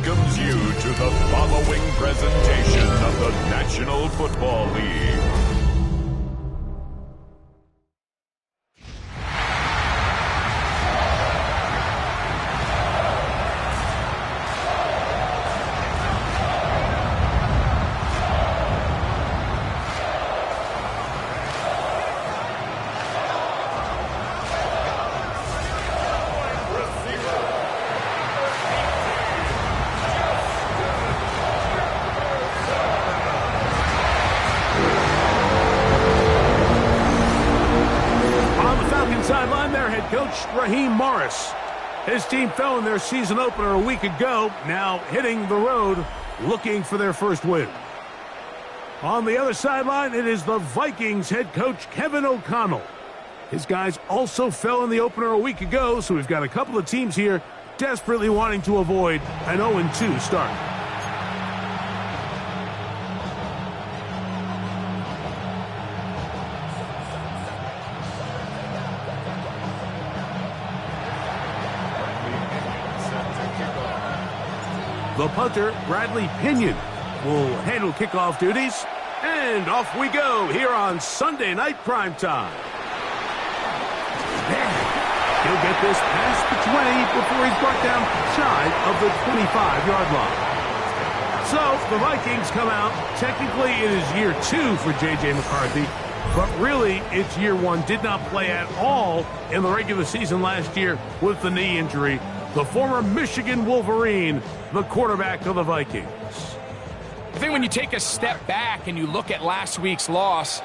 welcomes you to the following presentation of the National Football League. Sideline, their head coach, Raheem Morris. His team fell in their season opener a week ago, now hitting the road, looking for their first win. On the other sideline, it is the Vikings head coach, Kevin O'Connell. His guys also fell in the opener a week ago, so we've got a couple of teams here desperately wanting to avoid an 0-2 start. The punter, Bradley Pinion, will handle kickoff duties. And off we go here on Sunday Night Primetime. He'll get this past the 20 before he's brought down shy of the 25-yard line. So the Vikings come out. Technically, it is year 2 for J.J. McCarthy. But really, it's year 1. Did not play at all in the regular season last year with the knee injury. The former Michigan Wolverine, the quarterback of the Vikings. I think when you take a step back and you look at last week's loss,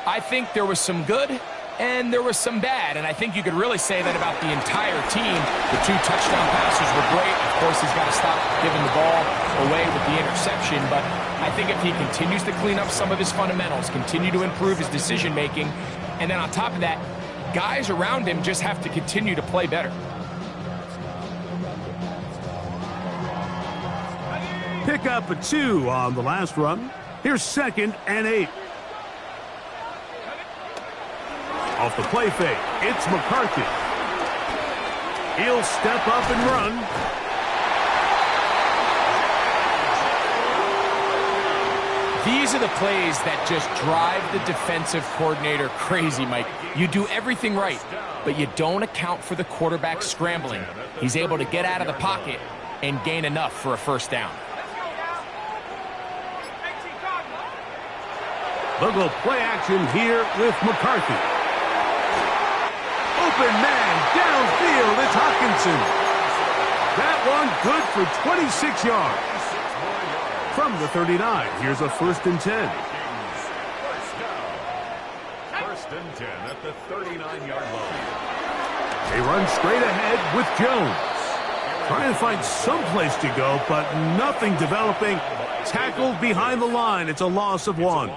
I think there was some good and there was some bad. And I think you could really say that about the entire team. The 2 touchdown passes were great. Of course, he's got to stop giving the ball away with the interception. But I think if he continues to clean up some of his fundamentals, continue to improve his decision-making, and then on top of that, guys around him just have to continue to play better. Pick up a 2 on the last run. Here's 2nd and 8. Off the play fake, it's McCarthy. He'll step up and run. These are the plays that just drive the defensive coordinator crazy, Mike. You do everything right, but you don't account for the quarterback scrambling. He's able to get out of the pocket and gain enough for a first down. They'll go play action here with McCarthy. Open man, downfield, it's Hawkinson. That one good for 26 yards. From the 39, here's a 1st and 10. First and 10 at the 39-yard line. They run straight ahead with Jones. Trying to find some place to go, but nothing developing. Tackled behind the line. It's a loss of 1.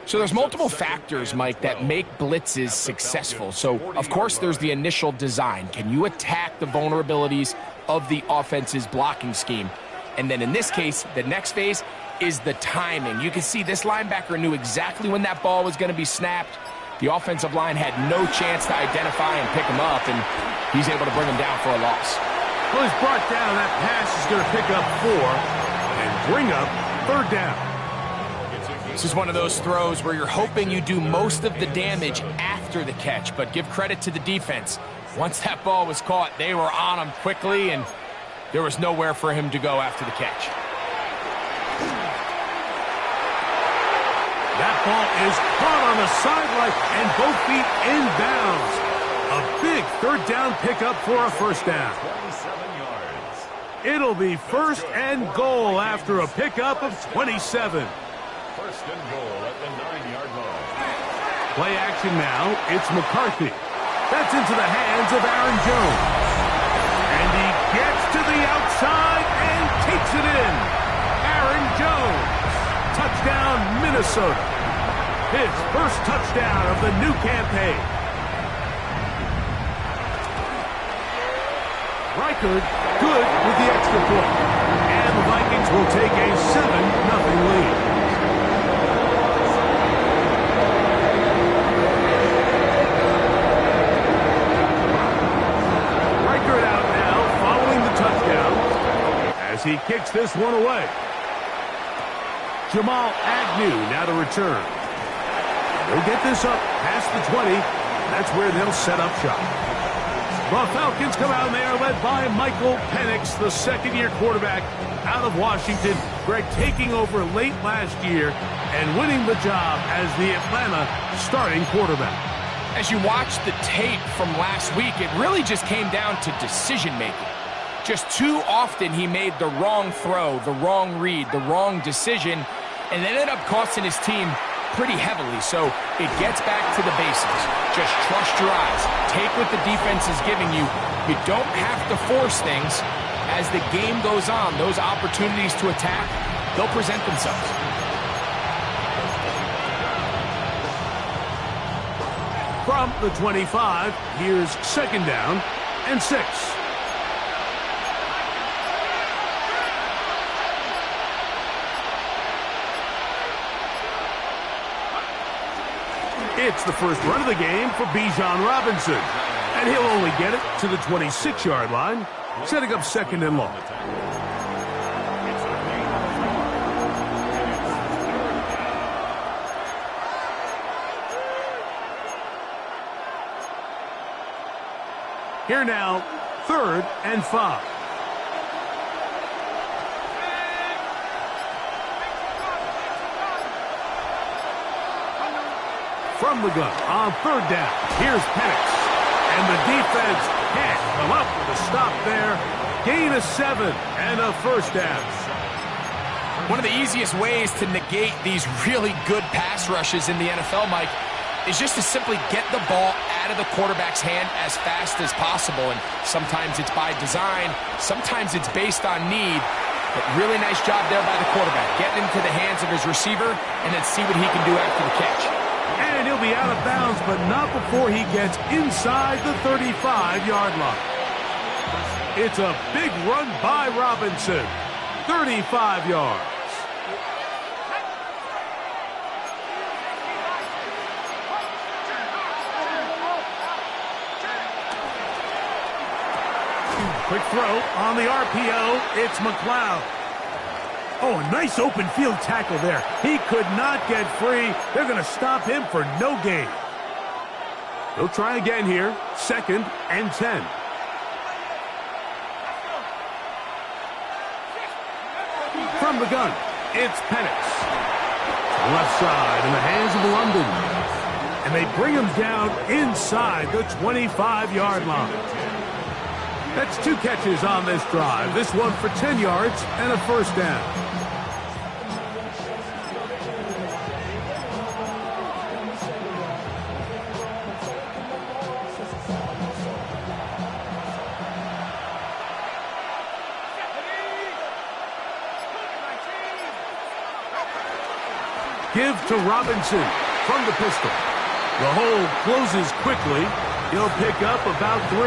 So there's multiple factors, Mike, that make blitzes successful. So, of course, there's the initial design. Can you attack the vulnerabilities of the offense's blocking scheme? And then in this case, the next phase is the timing. You can see this linebacker knew exactly when that ball was going to be snapped. The offensive line had no chance to identify and pick him up, and he's able to bring him down for a loss. Well, he's brought down. That pass is going to pick up 4 and bring up 3rd down. This is one of those throws where you're hoping you do most of the damage after the catch, but give credit to the defense. Once that ball was caught, they were on him quickly, and there was nowhere for him to go after the catch. That ball is caught on the sideline, and both feet inbounds. A big 3rd down pickup for a first down. 27 yards. It'll be 1st and goal after a pickup of 27. First and goal at the 9-yard line. Play action now. It's McCarthy. That's into the hands of Aaron Jones. And he gets to the outside and takes it in. Aaron Jones. Touchdown, Minnesota. His first touchdown of the new campaign. Reichard good with the extra point. And the Vikings will take a 7-0 lead. Reichard out now following the touchdown. As he kicks this one away. Jamal Agnew now to return. They'll get this up past the 20. That's where they'll set up shop. The Falcons come out and they are led by Michael Penix, the second-year quarterback out of Washington. Greg taking over late last year and winning the job as the Atlanta starting quarterback. As you watch the tape from last week, it really just came down to decision-making. Just too often he made the wrong throw, the wrong read, the wrong decision, and it ended up costing his team pretty heavily. So it gets back to the basics. Just trust your eyes. Take what the defense is giving you. You don't have to force things. As the game goes on, those opportunities to attack, they'll present themselves. From the 25, here's second down and 6. It's the first run of the game for Bijan Robinson. And he'll only get it to the 26-yard line, setting up second and long. Here now, third and 5. From the gun on third down. Here's Penix. And the defense can't come up with a stop there. Gain of 7 and a first down. One of the easiest ways to negate these really good pass rushes in the NFL, Mike, is just to simply get the ball out of the quarterback's hand as fast as possible. And sometimes it's by design, sometimes it's based on need. But really nice job there by the quarterback, getting into the hands of his receiver and then see what he can do after the catch. And he'll be out of bounds, but not before he gets inside the 35-yard line. It's a big run by Robinson. 35 yards. Quick throw on the RPO. It's McLeod. Oh, a nice open field tackle there. He could not get free. They're going to stop him for no gain. They'll try again here. Second and 10. From the gun, it's Penix. Left side in the hands of London. And they bring him down inside the 25-yard line. That's 2 catches on this drive. This one for 10 yards and a first down. Give to Robinson from the pistol. The hole closes quickly. He'll pick up about 3.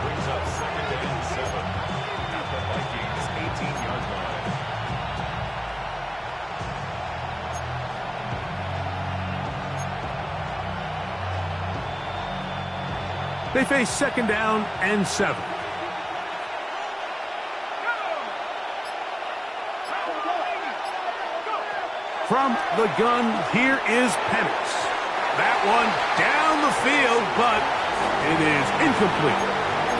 Brings up second and 7 at the Vikings 18-yard line. They face second down and 7. From the gun, here is Penix. That one down the field, but it is incomplete.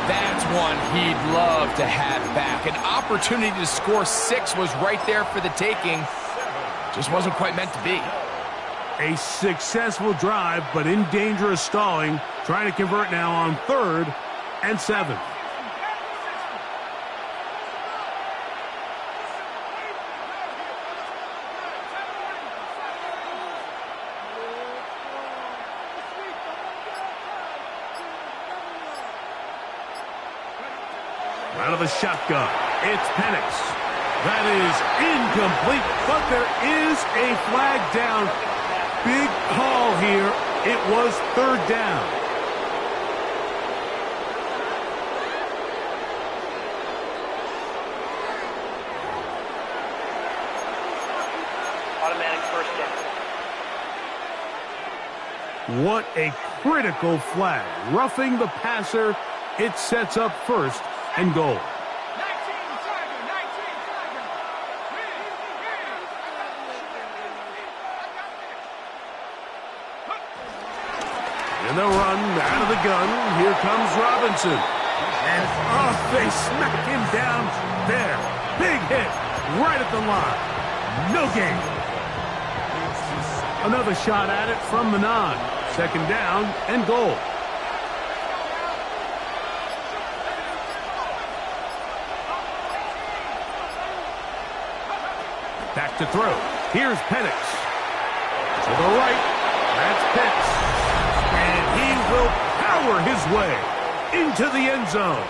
That's one he'd love to have back. An opportunity to score 6 was right there for the taking. Just wasn't quite meant to be. A successful drive, but in danger of stalling. Trying to convert now on third and 7. Out of the shotgun, it's Penix. That is incomplete, but there is a flag down. Big call here. It was third down. Automatic first down. What a critical flag. Roughing the passer, it sets up first and goal. In the run, out of the gun, here comes Robinson. And they smack him down there. Big hit, right at the line. No gain. Another shot at it from the 9. Second down and goal. Back to throw. Here's Penix. To the right. That's Pitts. And he will power his way into the end zone.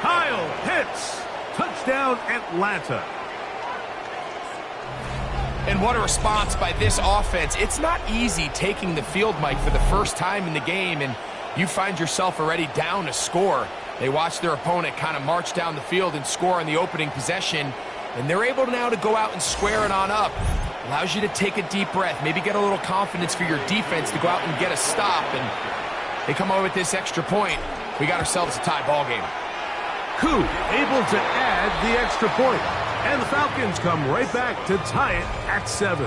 Kyle Pitts. Touchdown, Atlanta. And what a response by this offense. It's not easy taking the field, Mike, for the first time in the game, and you find yourself already down a score. They watch their opponent kind of march down the field and score on the opening possession, and they're able now to go out and square it on up. Allows you to take a deep breath, maybe get a little confidence for your defense to go out and get a stop, and they come over with this extra point. We got ourselves a tie ball game. Koo able to add the extra point. And the Falcons come right back to tie it at 7.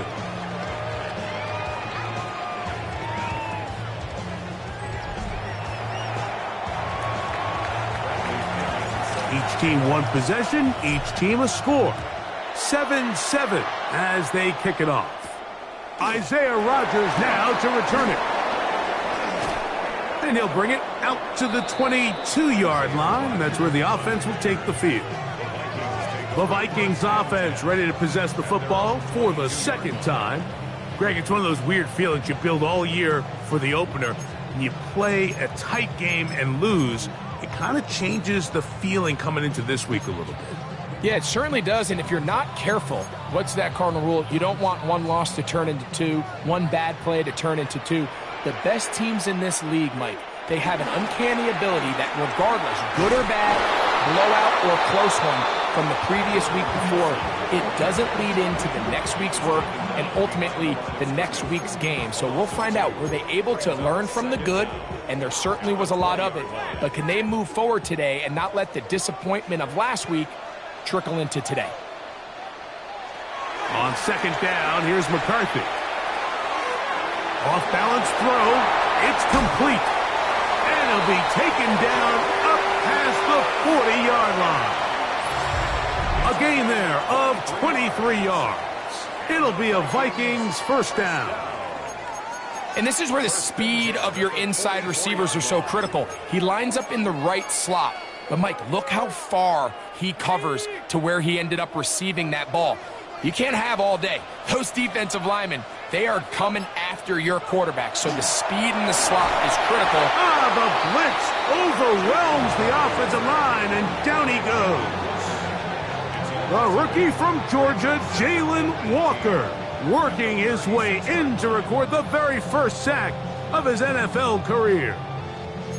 Each team one possession, each team a score. 7-7 as they kick it off. Isaiah Rodgers now to return it. And he'll bring it out to the 22-yard line. That's where the offense will take the field. The Vikings offense ready to possess the football for the second time. Greg, it's one of those weird feelings you build all year for the opener. When you play a tight game and lose, it kind of changes the feeling coming into this week a little bit. Yeah, it certainly does, and if you're not careful, what's that cardinal rule? You don't want one loss to turn into 2, one bad play to turn into 2. The best teams in this league, Mike, they have an uncanny ability that regardless, good or bad, blowout or close one, from the previous week before, it doesn't lead into the next week's work and ultimately the next week's game. So we'll find out, were they able to learn from the good? And there certainly was a lot of it. But can they move forward today and not let the disappointment of last week trickle into today? On second down, here's McCarthy. Off-balance throw. It's complete. And it'll be taken down up past the 40-yard line. A gain there of 23 yards. It'll be a Vikings first down. And this is where the speed of your inside receivers are so critical. He lines up in the right slot. But, Mike, look how far he covers to where he ended up receiving that ball. You can't have all day. Those defensive linemen, they are coming after your quarterback. So the speed in the slot is critical. The blitz overwhelms the offensive line, and down he goes. The rookie from Georgia, Jalen Walker, working his way in to record the very first sack of his NFL career.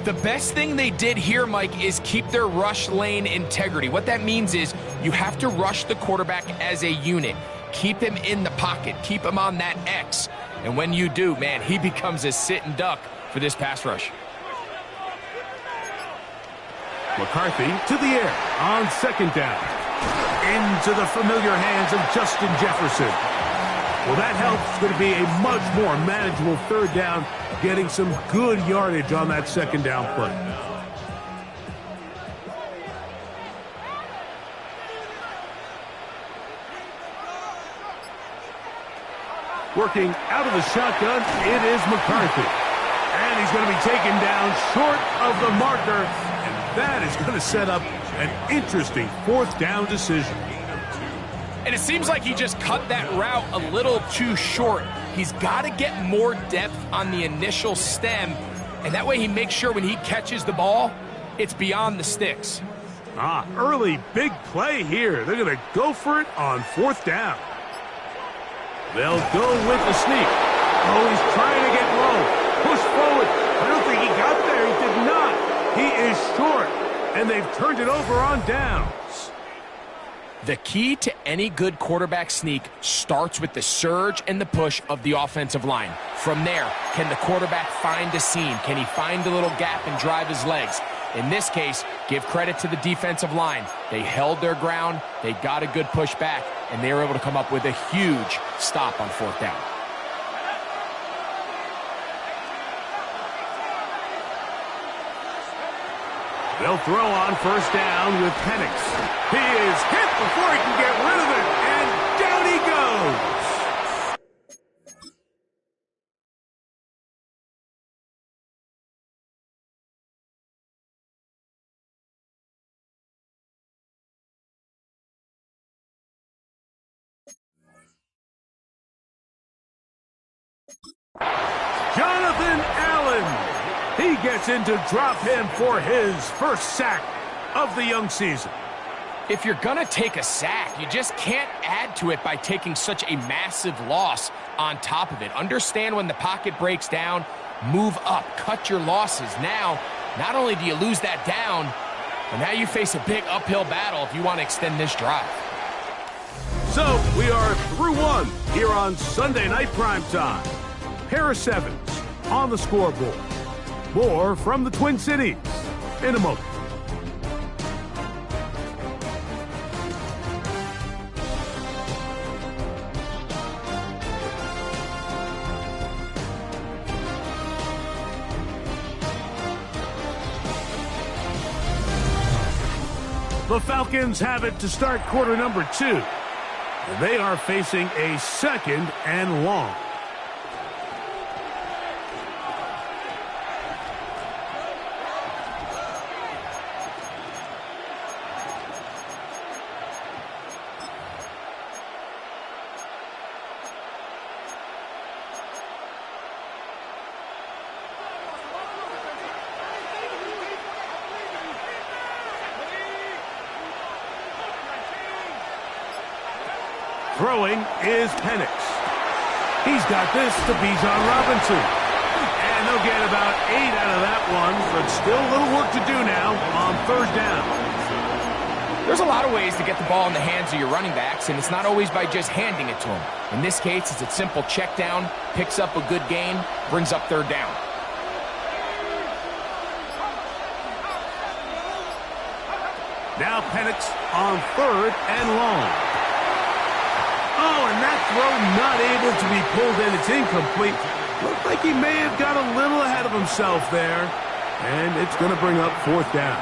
The best thing they did here, Mike, is keep their rush lane integrity. What that means is you have to rush the quarterback as a unit. Keep him in the pocket. Keep him on that X. And when you do, man, he becomes a sit and duck for this pass rush. McCarthy to the air on second down. Into the familiar hands of Justin Jefferson. Well, that helps. It's going to be a much more manageable third down, getting some good yardage on that second down play. Working out of the shotgun, it is McCarthy. And he's going to be taken down short of the marker, and that is going to set up an interesting fourth down decision. And it seems like he just cut that route a little too short. He's got to get more depth on the initial stem, and that way he makes sure when he catches the ball, it's beyond the sticks. Early big play here. They're going to go for it on fourth down. They'll go with the sneak. Oh, he's trying to get low. Push forward. I don't think he got there. He did not. He is short, and they've turned it over on downs. The key to any good quarterback sneak starts with the surge and the push of the offensive line. From there, can the quarterback find a seam? Can he find a little gap and drive his legs? In this case, give credit to the defensive line. They held their ground, they got a good push back, and they were able to come up with a huge stop on 4th down. They'll throw on 1st down with Penix. He is hit before he can get rid of it, and down he goes. Jonathan Allen. He gets in to drop him for his first sack of the young season. If you're going to take a sack, you just can't add to it by taking such a massive loss on top of it. Understand when the pocket breaks down, move up, cut your losses. Now, not only do you lose that down, but now you face a big uphill battle if you want to extend this drive. So, we are through one here on Sunday Night Primetime. Pair of 7s on the scoreboard. More from the Twin Cities in a moment. The Falcons have it to start quarter number 2. And they are facing a 2nd and long. Throwing is Penix. He's got this to Bijan Robinson. And they'll get about 8 out of that one, but still a little work to do now on 3rd down. There's a lot of ways to get the ball in the hands of your running backs, and it's not always by just handing it to them. In this case, it's a simple check down, picks up a good gain, brings up 3rd down. Now Penix on 3rd and long. Oh, and that throw not able to be pulled in. It's incomplete. Looked like he may have got a little ahead of himself there. And it's going to bring up 4th down.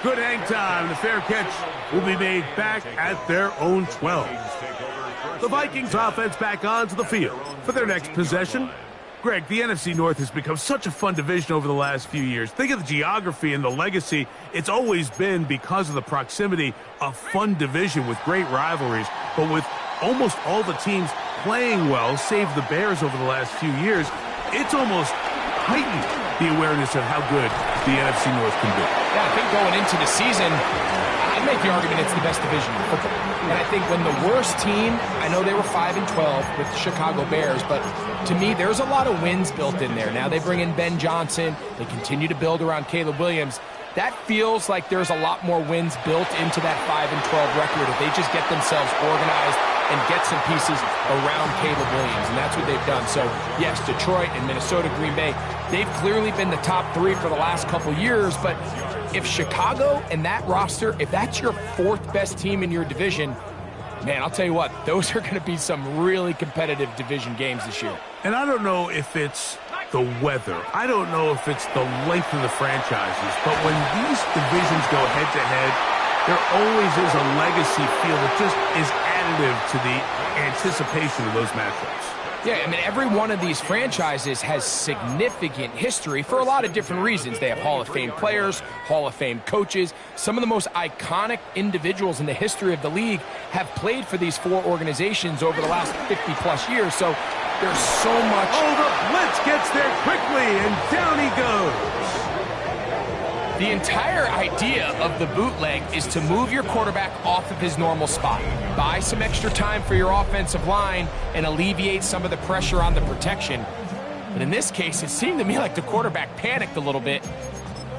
Good hang time. The fair catch will be made back at their own 12. The Vikings offense back onto the field for their next possession. Greg, the NFC North has become such a fun division over the last few years. Think of the geography and the legacy. It's always been, because of the proximity, a fun division with great rivalries. But with almost all the teams playing well, save the Bears over the last few years, it's almost heightened the awareness of how good the NFC North can be. Yeah, I think going into the season, I'd make the argument it's the best division in football. And I think when the worst team, I know they were 5-12 with the Chicago Bears, but to me, there's a lot of wins built in there. Now they bring in Ben Johnson. They continue to build around Caleb Williams. That feels like there's a lot more wins built into that 5-12 record if they just get themselves organized and get some pieces around Caleb Williams, and that's what they've done. So, yes, Detroit and Minnesota, Green Bay, they've clearly been the top 3 for the last couple years, but if Chicago and that roster, if that's your 4th best team in your division, man, I'll tell you what, those are going to be some really competitive division games this year. And I don't know if it's the weather. I don't know if it's the length of the franchises, but when these divisions go head-to-head, there always is a legacy feel that just is additive to the anticipation of those matchups. Yeah, I mean, every one of these franchises has significant history for a lot of different reasons. They have Hall of Fame players, Hall of Fame coaches. Some of the most iconic individuals in the history of the league have played for these 4 organizations over the last 50-plus years. So there's so much. Oh, the blitz gets there quickly, and down he goes. The entire idea of the bootleg is to move your quarterback off of his normal spot, buy some extra time for your offensive line, and alleviate some of the pressure on the protection. But in this case, it seemed to me like the quarterback panicked a little bit.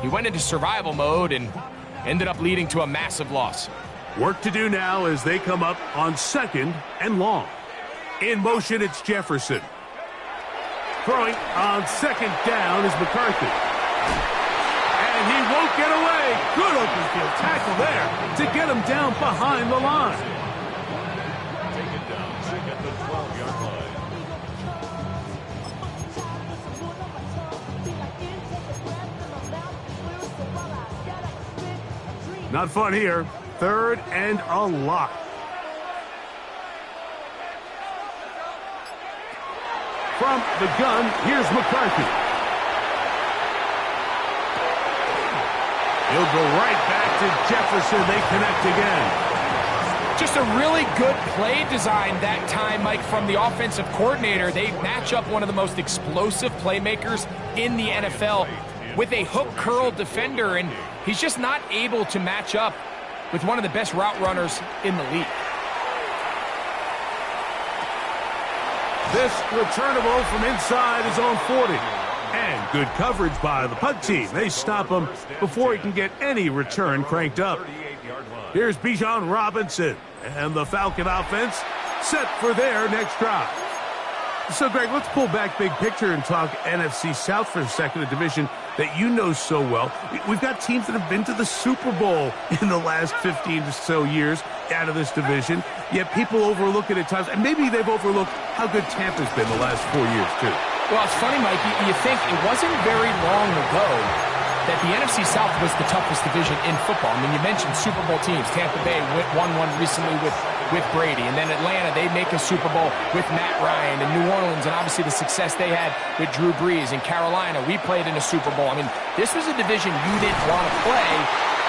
He went into survival mode and ended up leading to a massive loss. Work to do now as they come up on 2nd and long. In motion, it's Jefferson. Throwing on 2nd down is McCarthy. And he won't get away. Good open field tackle there to get him down behind the line. Take it down back at the 12-yard line. Not fun here. 3rd and a lot. From the gun, here's McCarthy. He'll go right back to Jefferson. They connect again. Just a really good play design that time, Mike, from the offensive coordinator. They match up one of the most explosive playmakers in the NFL with a hook curl defender, and he's just not able to match up with one of the best route runners in the league. This returnable from inside his own 40. And good coverage by the punt team. They stop him before he can get any return cranked up. Here's Bijan Robinson and the Falcon offense set for their next drive. So, Greg, let's pull back big picture and talk NFC South for a second, a division that you know so well. We've got teams that have been to the Super Bowl in the last 15 or so years out of this division, yet people overlook it at times, and maybe they've overlooked how good Tampa's been the last 4 years, too. Well, it's funny, Mike, you think it wasn't very long ago that the NFC South was the toughest division in football. I mean, you mentioned Super Bowl teams. Tampa Bay won one recently with Brady. And then Atlanta, they make a Super Bowl with Matt Ryan. And New Orleans, and obviously the success they had with Drew Brees. In Carolina, we played in a Super Bowl. I mean, this was a division you didn't want to play.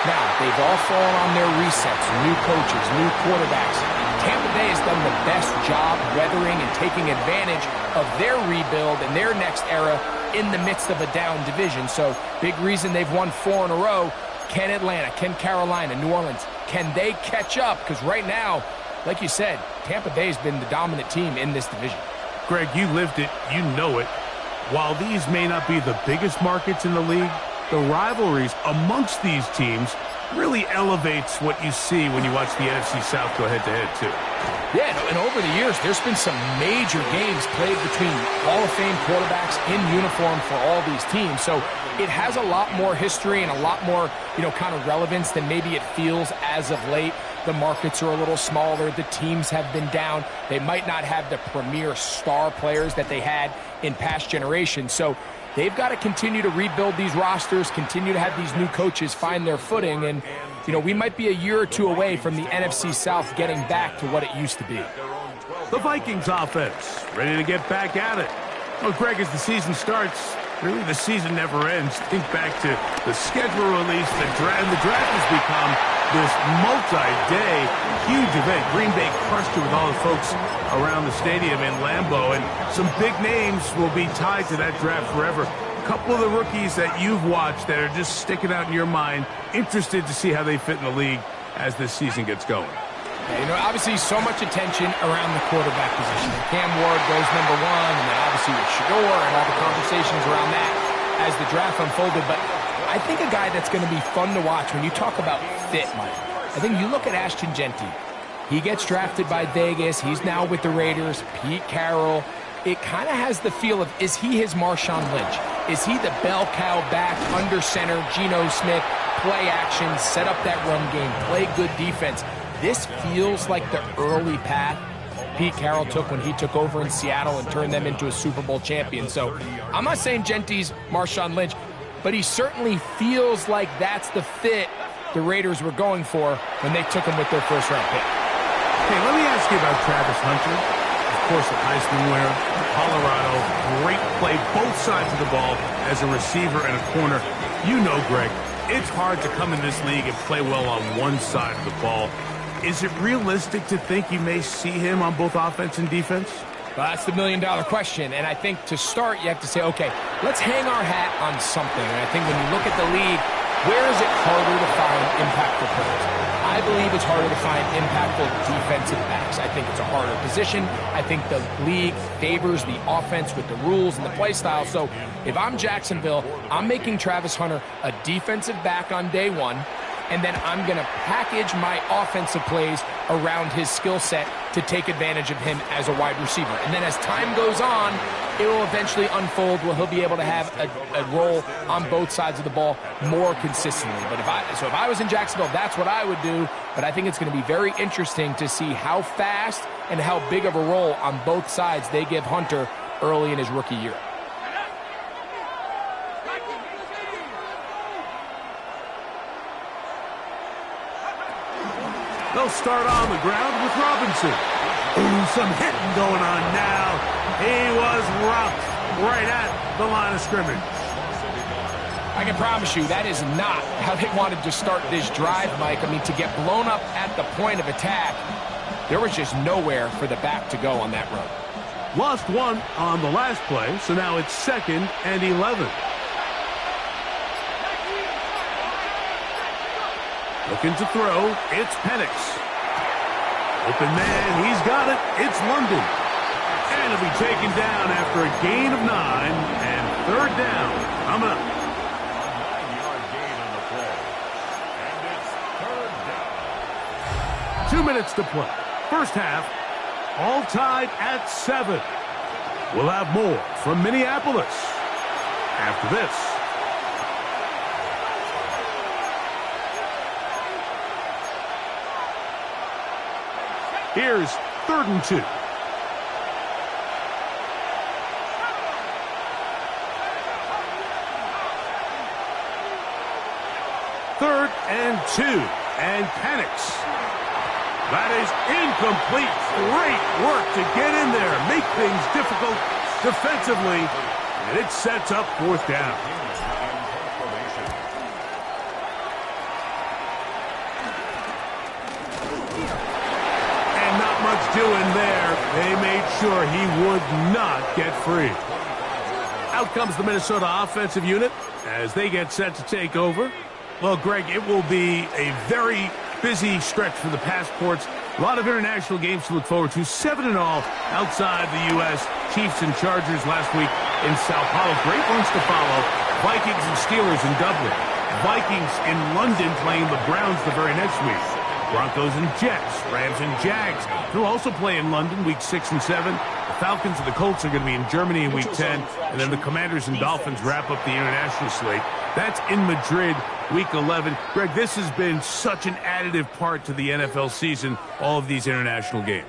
Now, they've all fallen on their resets, new coaches, new quarterbacks. Tampa Bay has done the best job weathering and taking advantage of their rebuild and their next era in the midst of a down division. So, big reason they've won 4 in a row. Can Atlanta, can Carolina, New Orleans, can they catch up? Because right now, like you said, Tampa Bay's been the dominant team in this division. Greg, you lived it, you know it. While these may not be the biggest markets in the league, the rivalries amongst these teams really elevates what you see when you watch the NFC South go head-to-head, too. Yeah, and over the years, there's been some major games played between Hall of Fame quarterbacks in uniform for all these teams. So it has a lot more history and a lot more, kind of relevance than maybe it feels as of late. The markets are a little smaller. The teams have been down. They might not have the premier star players that they had in past generations. So they've got to continue to rebuild these rosters, continue to have these new coaches find their footing. And, we might be a year or two away from the NFC South getting back to what it used to be. The Vikings offense ready to get back at it. Well, Greg, as the season starts, really the season never ends. Think back to the schedule release, the draft has become this multi-day huge event. Green Bay crushed it with all the folks around the stadium in Lambeau, and some big names will be tied to that draft forever. A couple of the rookies that you've watched that are just sticking out in your mind, interested to see how they fit in the league as this season gets going. Yeah, obviously so much attention around the quarterback position. Cam Ward goes #1, and then obviously with Shador and all the conversations around that as the draft unfolded. But I think a guy that's going to be fun to watch when you talk about fit, Mike, I think you look at Ashton Genty. He gets drafted by Vegas. He's now with the Raiders. Pete Carroll. It kind of has the feel of, is he his Marshawn Lynch? Is he the bell cow back, under center, Geno Smith, play action, set up that run game, play good defense? This feels like the early path Pete Carroll took when he took over in Seattle and turned them into a Super Bowl champion. So I'm not saying Genty's Marshawn Lynch, but he certainly feels like that's the fit the Raiders were going for when they took him with their first-round pick. Hey, let me ask you about Travis Hunter. Of course, the Heisman winner, Colorado, great play, both sides of the ball as a receiver and a corner. You know, Greg, it's hard to come in this league and play well on one side of the ball. Is it realistic to think you may see him on both offense and defense? Well, that's the million-dollar question, and I think to start, you have to say, okay, let's hang our hat on something. And I think when you look at the league, Where is it harder to find impactful players? I believe it's harder to find impactful defensive backs. I think it's a harder position. I think the league favors the offense with the rules and the play style. So if I'm Jacksonville, I'm making Travis Hunter a defensive back on day one, and then I'm going to package my offensive plays around his skill set to take advantage of him as a wide receiver. And then as time goes on, it will eventually unfold where he'll be able to have a role on both sides of the ball more consistently. But if I was in Jacksonville, that's what I would do. But I think it's going to be very interesting to see how fast and how big of a role on both sides they give Hunter early in his rookie year. They'll start on the ground with Robinson. Ooh, some hitting going on now. He was rocked right at the line of scrimmage. I can promise you that is not how they wanted to start this drive, Mike. I mean, to get blown up at the point of attack, there was just nowhere for the back to go on that run. Lost one on the last play, so now it's 2nd and 11. Looking to throw, it's Penix. Open man, he's got it. It's London. And he'll be taken down after a gain of 9 and 3rd down. Coming up. 9-yard gain on the play. And it's 3rd down. 2 minutes to play. First half, all tied at 7. We'll have more from Minneapolis after this. Here's 3rd and 2. Third and 2. And Penix. That is incomplete. Great work to get in there. Make things difficult defensively. And it sets up 4th down. Doing there, they made sure he would not get free. Out comes the Minnesota offensive unit as they get set to take over. Well, Greg, it will be a very busy stretch for the passports. A lot of international games to look forward to. 7 in all outside the U.S. Chiefs and Chargers last week in Sao Paulo. Great ones to follow. Vikings and Steelers in Dublin. Vikings in London playing the Browns the very next week. Broncos and Jets, Rams and Jags. They'll also play in London week 6 and 7. The Falcons and the Colts are going to be in Germany in week 10. And then the Commanders and Dolphins wrap up the international slate. That's in Madrid week 11. Greg, this has been such an additive part to the NFL season, all of these international games.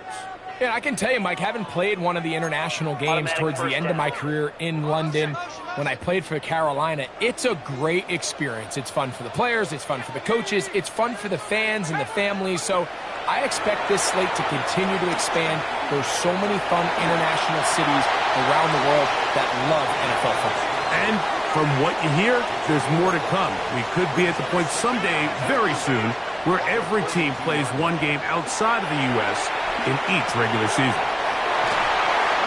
Yeah, I can tell you, Mike, having played one of the international games towards the end of my career in London when I played for Carolina, it's a great experience. It's fun for the players, it's fun for the coaches, it's fun for the fans and the families. So I expect this slate to continue to expand. There's so many fun international cities around the world that love NFL football. And from what you hear, there's more to come. We could be at the point someday, very soon, where every team plays one game outside of the U.S. in each regular season.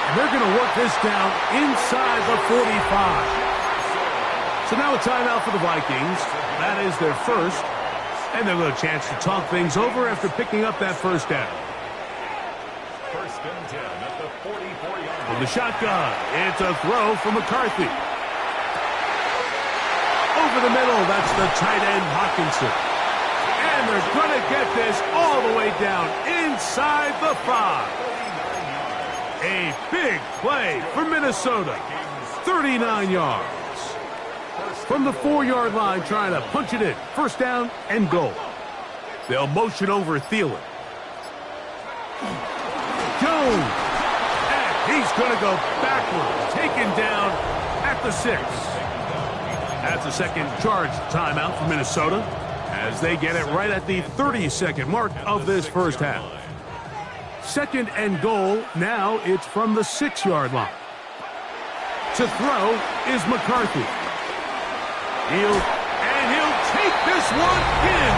And they're going to work this down inside the 45. So now a timeout for the Vikings. That is their first. And they'll get a chance to talk things over after picking up that 1st down. 1st and 10 at the 44-yard From the shotgun, it's a throw from McCarthy. Over the middle, that's the tight end Hawkinson. And they're going to get this all the way down inside the 5. A big play for Minnesota. 39 yards. From the 4-yard line, trying to punch it in. 1st down and goal. They'll motion over Thielen. Jones. And he's going to go backward. Taken down at the 6. That's a second charge timeout for Minnesota as they get it right at the 30-second mark of this first half. 2nd and goal. Now it's from the 6-yard line. To throw is McCarthy. He'll take this one in.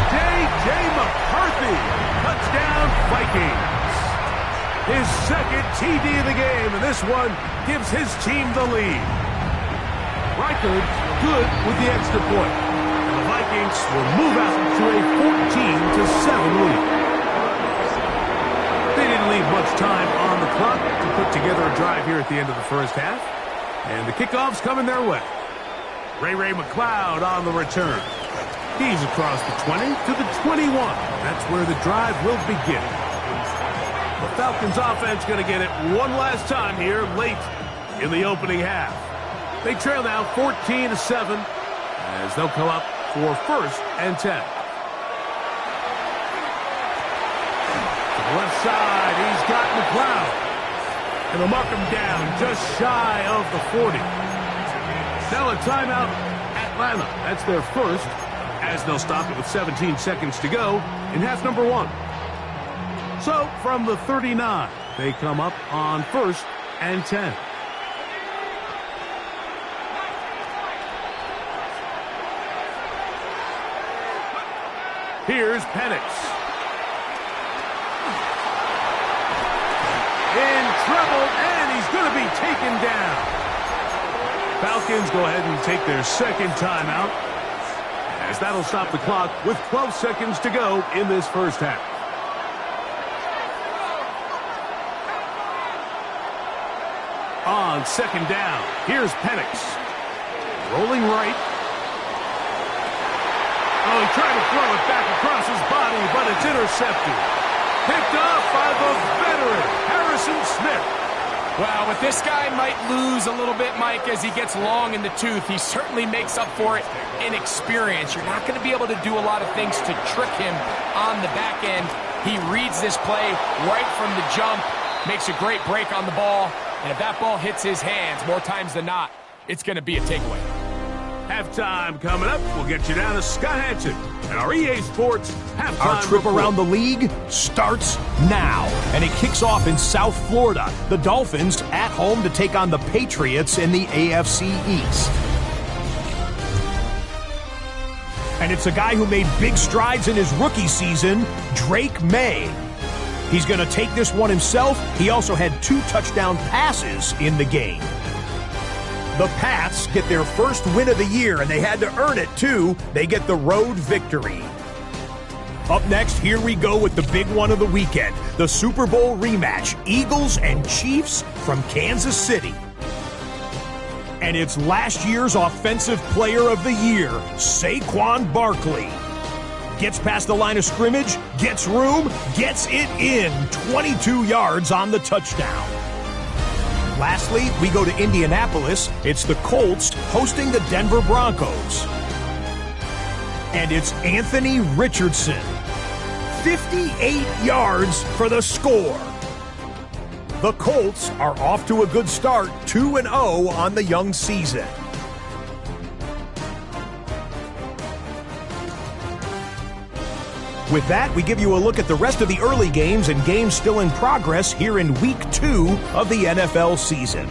J.J. McCarthy. Touchdown, Vikings. His 2nd TD of the game, and this one gives his team the lead. Reichard good with the extra point. And the Vikings will move out to a 14-7 lead. They didn't leave much time on the clock to put together a drive here at the end of the first half. And the kickoff's coming their way. Ray McLeod on the return. He's across the 20 to the 21. That's where the drive will begin. The Falcons offense going to get it one last time here late in the opening half. They trail now 14-7 as they'll come up for 1st and 10. To the left side, he's got McLeod. And they'll mark him down just shy of the 40. Now a timeout, Atlanta. That's their first, as they'll stop it with 17 seconds to go in half number 1. So from the 39, they come up on 1st and 10. Here's Penix. In trouble, and he's going to be taken down. Falcons go ahead and take their second timeout, as that'll stop the clock with 12 seconds to go in this first half. On second down, here's Penix. Rolling right. Oh, he tried to throw it back across his body, but it's intercepted. Picked off by the veteran, Harrison Smith. Well, with this guy might lose a little bit, Mike, as he gets long in the tooth. He certainly makes up for it in experience. You're not going to be able to do a lot of things to trick him on the back end. He reads this play right from the jump, makes a great break on the ball, and if that ball hits his hands more times than not, it's going to be a takeaway. Halftime coming up. We'll get you down to Scott Hansen and our EA Sports halftime. Our trip around the league starts now, and it kicks off in South Florida. The Dolphins at home to take on the Patriots in the AFC East. And it's a guy who made big strides in his rookie season, Drake May. He's going to take this one himself. He also had 2 touchdown passes in the game. The Pats get their first win of the year, and they had to earn it, too. They get the road victory. Up next, here we go with the big one of the weekend, the Super Bowl rematch, Eagles and Chiefs from Kansas City. And it's last year's Offensive Player of the Year, Saquon Barkley. Gets past the line of scrimmage, gets room, gets it in, 22 yards on the touchdown. Lastly, we go to Indianapolis. It's the Colts hosting the Denver Broncos. And it's Anthony Richardson. 58 yards for the score. The Colts are off to a good start, 2-0 on the young season. With that, we give you a look at the rest of the early games and games still in progress here in Week 2 of the NFL season.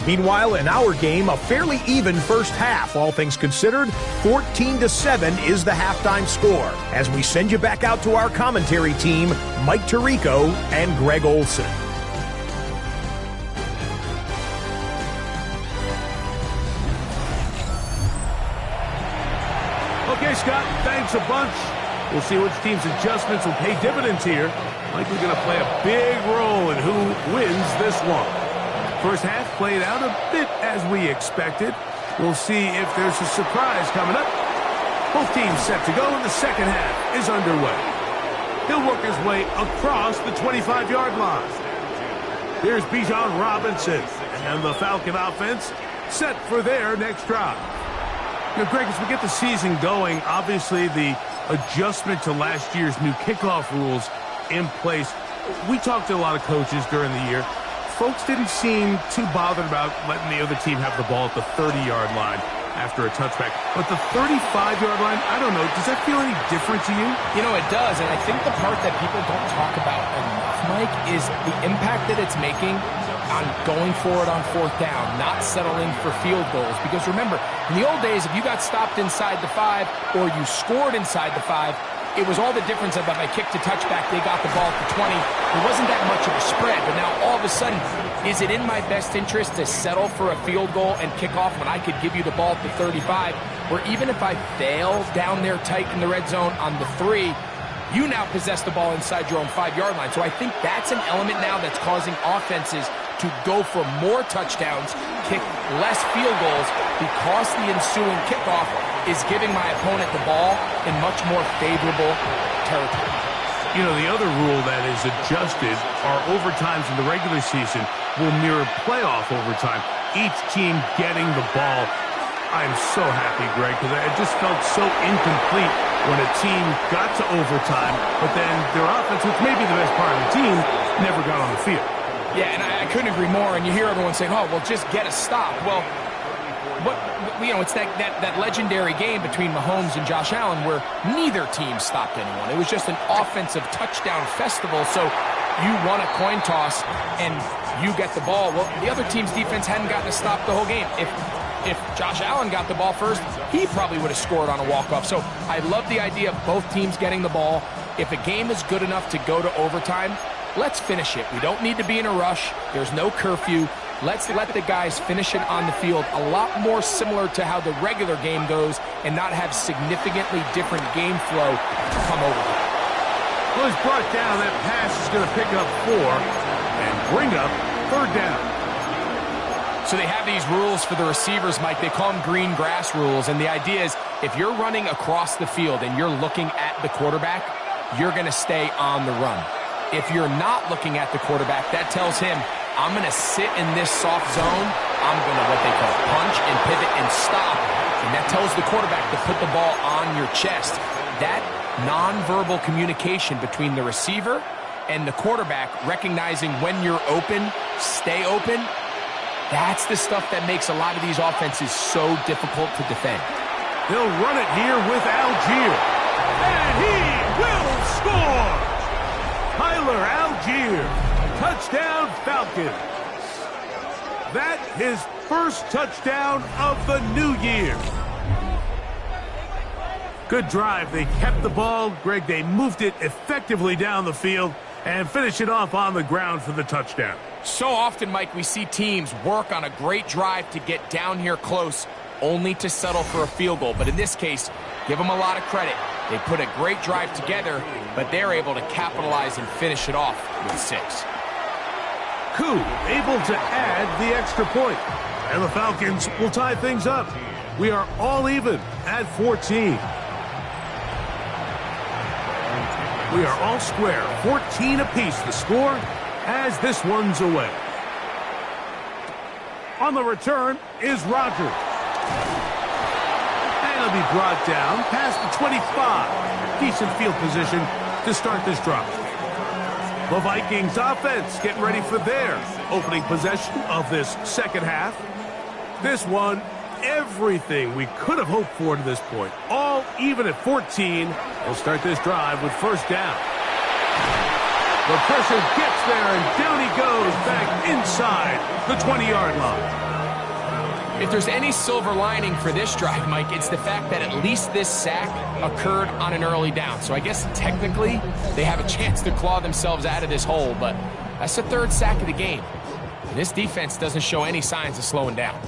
Meanwhile, in our game, a fairly even first half, all things considered. 14-7 is the halftime score, as we send you back out to our commentary team, Mike Tirico and Greg Olson. Okay, Scott, thanks a bunch. We'll see which team's adjustments will pay dividends here. Likely going to play a big role in who wins this one. First half played out a bit as we expected. We'll see if there's a surprise coming up. Both teams set to go, and the second half is underway. He'll work his way across the 25-yard line. Here's Bijan Robinson, and the Falcon offense set for their next drive. Now, Greg, as we get the season going, obviously the adjustment to last year's new kickoff rules in place. We talked to a lot of coaches during the year. Folks didn't seem too bothered about letting the other team have the ball at the 30-yard line after a touchback. But the 35-yard line, I don't know, does that feel any different to you? You know, it does, and I think the part that people don't talk about enough, Mike, is the impact that it's making on going forward on 4th down, not settling for field goals. Because remember, in the old days, if you got stopped inside the 5 or you scored inside the 5, it was all the difference of if I kicked a touchback, they got the ball at the 20. It wasn't that much of a spread, but now all of a sudden, is it in my best interest to settle for a field goal and kick off when I could give you the ball at the 35, where even if I fail down there tight in the red zone on the 3, you now possess the ball inside your own 5-yard line. So I think that's an element now that's causing offenses to go for more touchdowns, kick less field goals, because the ensuing kickoff is giving my opponent the ball in much more favorable territory. You know, the other rule that is adjusted are overtimes in the regular season will mirror playoff overtime, each team getting the ball. I am so happy, Greg, because it just felt so incomplete when a team got to overtime, but then their offense, which may be the best part of the team, never got on the field. Yeah, and I couldn't agree more, and you hear everyone saying, oh, well, just get a stop. Well, it's that legendary game between Mahomes and Josh Allen where neither team stopped anyone. It was just an offensive touchdown festival, so you won a coin toss and you get the ball. Well, the other team's defense hadn't gotten a stop the whole game. If Josh Allen got the ball first, he probably would have scored on a walk-off. So I love the idea of both teams getting the ball. If a game is good enough to go to overtime, let's finish it. We don't need to be in a rush. There's no curfew. Let's let the guys finish it on the field a lot more similar to how the regular game goes and not have significantly different game flow come over. Well, it's brought down. That pass is going to pick up 4 and bring up 3rd down. So they have these rules for the receivers, Mike. They call them green grass rules, and the idea is if you're running across the field and you're looking at the quarterback, you're going to stay on the run. If you're not looking at the quarterback, that tells him, I'm going to sit in this soft zone. I'm going to what they call punch and pivot and stop, and that tells the quarterback to put the ball on your chest. That nonverbal communication between the receiver and the quarterback, recognizing when you're open, stay open, that's the stuff that makes a lot of these offenses so difficult to defend. They'll run it here with Algier. And he will score! Tyler Algier, touchdown Falcons. That his first touchdown of the new year. Good drive. They kept the ball. Greg, they moved it effectively down the field and finished it off on the ground for the touchdown. So often, Mike, we see teams work on a great drive to get down here close, only to settle for a field goal. But in this case, give them a lot of credit. They put a great drive together, but they're able to capitalize and finish it off with 6. Koo able to add the extra point. And the Falcons will tie things up. We are all even at 14. We are all square. 14 apiece the score as this one's away. On the return is Rodgers. And he'll be brought down past the 25. Decent field position to start this drive. The Vikings offense getting ready for their opening possession of this second half. This one, everything we could have hoped for to this point. All even at 14. We'll start this drive with first down. The pressure gets there, and down he goes back inside the 20-yard line. If there's any silver lining for this drive, Mike, it's the fact that at least this sack occurred on an early down. So I guess technically they have a chance to claw themselves out of this hole, but that's the 3rd sack of the game. And this defense doesn't show any signs of slowing down.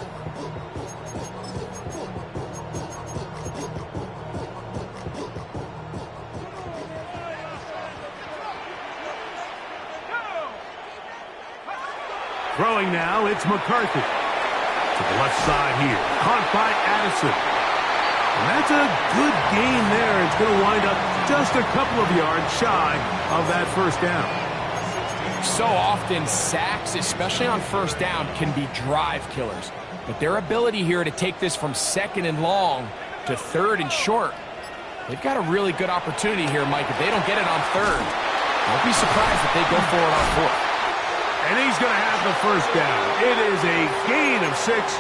Throwing now, it's McCarthy. To the left side here. Caught by Addison. And that's a good gain there. It's going to wind up just a couple of yards shy of that first down. So often, sacks, especially on first down, can be drive killers. But their ability here to take this from 2nd and long to 3rd and short, they've got a really good opportunity here, Mike. If they don't get it on 3rd, don't be surprised if they go for it on 4th. And he's going to have the first down. It is a gain of 6.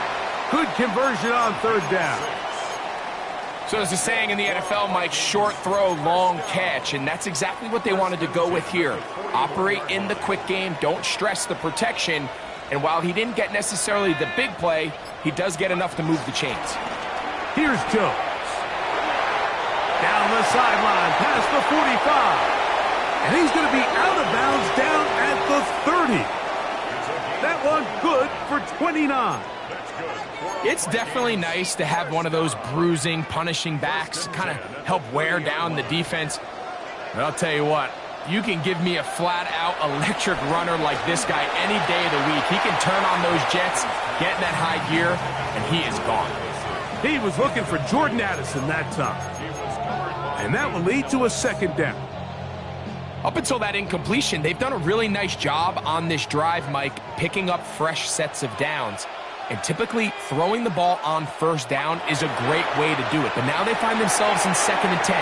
Good conversion on 3rd down. So there's a saying in the NFL, Mike, short throw, long catch, and that's exactly what they wanted to go with here. Operate in the quick game, don't stress the protection, and while he didn't get necessarily the big play, he does get enough to move the chains. Here's Jones. Down the sideline, past the 45. And he's going to be out of bounds down at the 30. That one good for 29. It's definitely nice to have one of those bruising, punishing backs kind of help wear down the defense. But I'll tell you what, you can give me a flat-out electric runner like this guy any day of the week. He can turn on those jets, get in that high gear, and he is gone. He was looking for Jordan Addison that time. And that will lead to a second down. Up until that incompletion, they've done a really nice job on this drive, Mike, picking up fresh sets of downs. And typically, throwing the ball on first down is a great way to do it. But now they find themselves in 2nd and 10.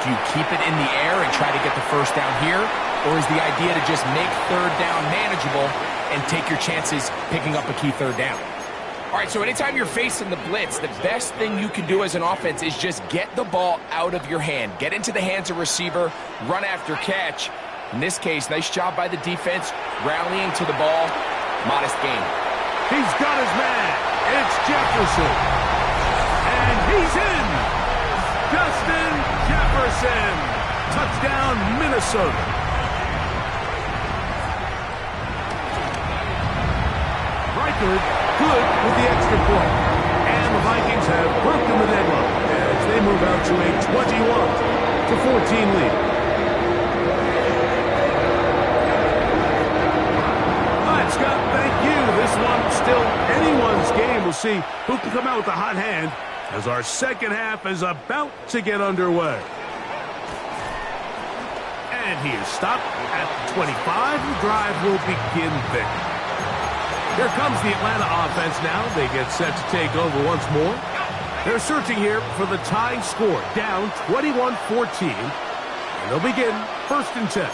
Do you keep it in the air and try to get the first down here? Or is the idea to just make 3rd down manageable and take your chances picking up a key 3rd down? All right, so anytime you're facing the blitz, the best thing you can do as an offense is just get the ball out of your hand. Get into the hands of receiver, run after catch. In this case, nice job by the defense, rallying to the ball. Modest gain. He's got his man. It's Jefferson. And he's in. Justin Jefferson. Touchdown, Minnesota. Reichard good with the extra point. And the Vikings have broken the deadlock as they move out to a 21-14 lead. All right, Scott, thank you. This one still anyone's game. We'll see who can come out with the hot hand as our second half is about to get underway. And he is stopped at the 25. The drive will begin there. Here comes the Atlanta offense now. They get set to take over once more. They're searching here for the tying score. Down 21-14. And they'll begin 1st and 10.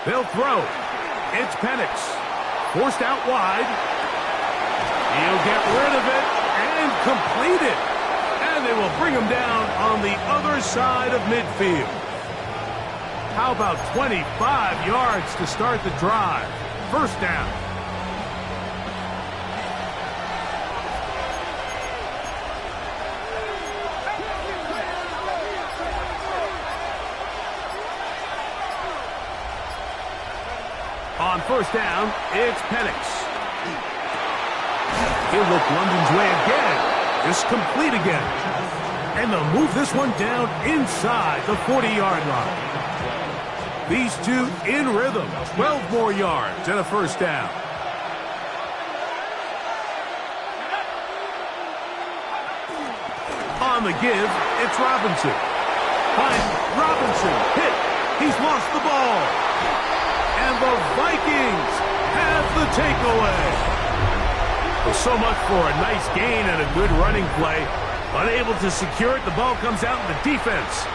They'll throw. It's Penix. Forced out wide. He'll get rid of it and complete it. And they will bring him down on the other side of midfield. How about 25 yards to start the drive? 1st down. On 1st down, it's Penix. He'll look London's way again. It's complete again. And they'll move this one down inside the 40-yard line. These two in rhythm. 12 more yards and a 1st down. On the give, it's Robinson. Robinson hit. He's lost the ball. And the Vikings have the takeaway. Well, so much for a nice gain and a good running play. Unable to secure it, the ball comes out in the defense.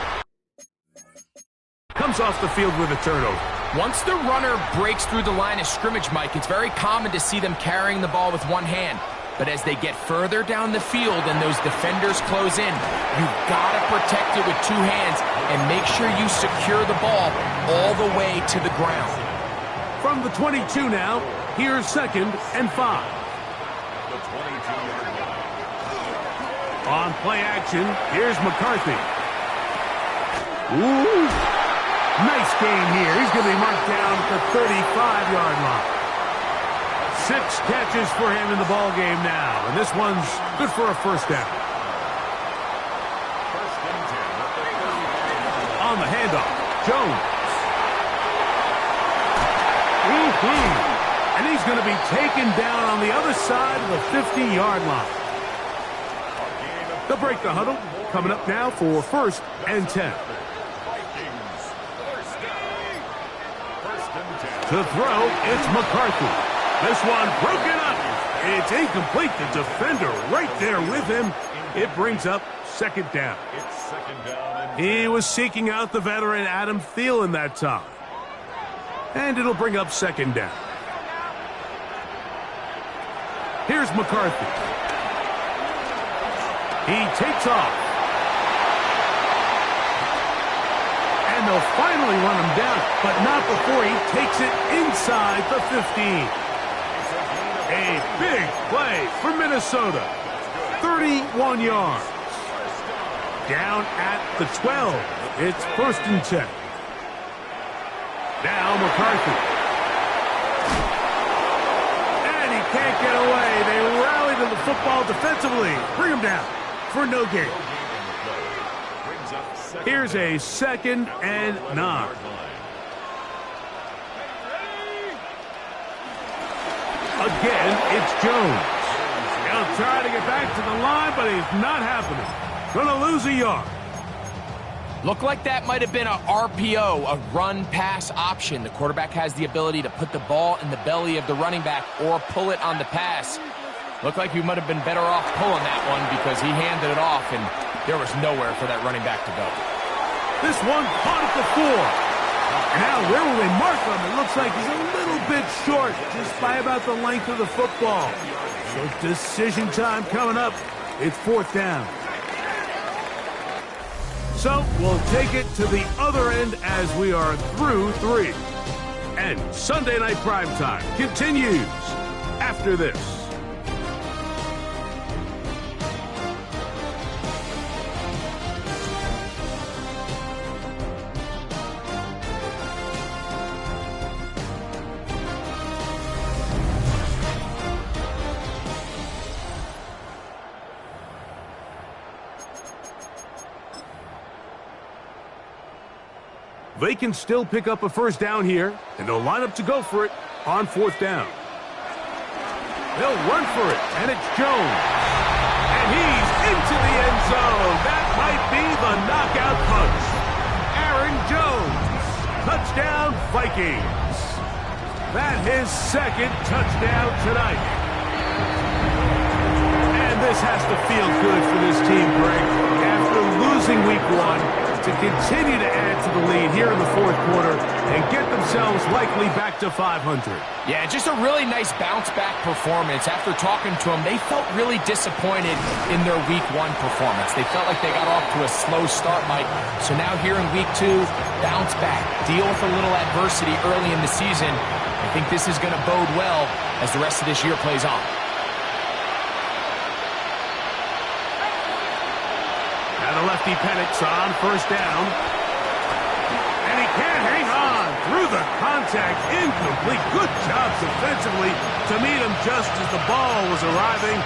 Comes off the field with a turnover. Once the runner breaks through the line of scrimmage, Mike, it's very common to see them carrying the ball with one hand. But as they get further down the field and those defenders close in, you've got to protect it with 2 hands and make sure you secure the ball all the way to the ground. From the 22 now, here's 2nd and 5. On play action, here's McCarthy. Ooh, nice gain here. He's going to be marked down at the 35-yard line. 6 catches for him in the ball game now, and this one's good for a 1st down. On the handoff, Jones. And he's going to be taken down on the other side of the 50-yard line. They'll break the huddle. Coming up now for 1st and 10. To throw, it's McCarthy. This one broken up. It's incomplete. The defender right there with him. It brings up 2nd down. He was seeking out the veteran Adam Thielen that time. And it'll bring up 2nd down. Here's McCarthy. He takes off. And they'll finally run him down, but not before he takes it inside the 15. A big play for Minnesota. 31 yards. Down at the 12. It's 1st and 10. Now McCarthy. And he can't get away. They rally to the football defensively. Bring him down for no gain. Here's a 2nd and 9. Again, it's Jones. He'll try to get back to the line, but he's not happening. Gonna lose a yard. Looked like that might have been a RPO, a run-pass option. The quarterback has the ability to put the ball in the belly of the running back or pull it on the pass. Looked like he might have been better off pulling that one because he handed it off, and there was nowhere for that running back to go. This one caught at the 4. And now where will they mark him? It looks like he's a little bit short, just by about the length of the football. So decision time coming up. It's 4th down. So we'll take it to the other end as we are through 3. And Sunday Night Primetime continues after this. They can still pick up a 1st down here, and they'll line up to go for it on 4th down. They'll run for it, and it's Jones. And he's into the end zone. That might be the knockout punch. Aaron Jones. Touchdown, Vikings. That's his 2nd touchdown tonight. And this has to feel good for this team, Greg. After losing week 1, to continue to add to the lead here in the 4th quarter and get themselves likely back to 500. Yeah, just a really nice bounce-back performance. After talking to them, they felt really disappointed in their week 1 performance. They felt like they got off to a slow start, Mike. So now here in week 2, bounce back, deal with a little adversity early in the season. I think this is going to bode well as the rest of this year plays on. The lefty Penix on 1st down. And he can't hang on through the contact. Incomplete. Good job defensively to meet him just as the ball was arriving.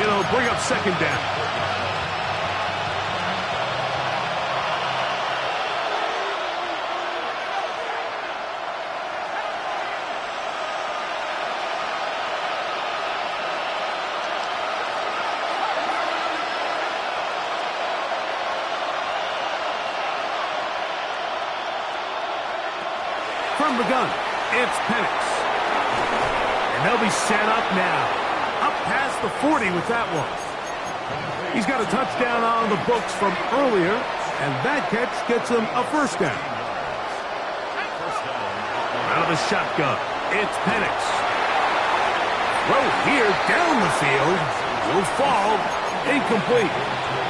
It'll bring up 2nd down. From the gun, it's Penix. And they'll be set up now. Up past the 40 with that one. He's got a touchdown on the books from earlier, and that catch gets him a 1st down. Out of the shotgun, it's Penix. Throw here down the field. Will fall. Incomplete.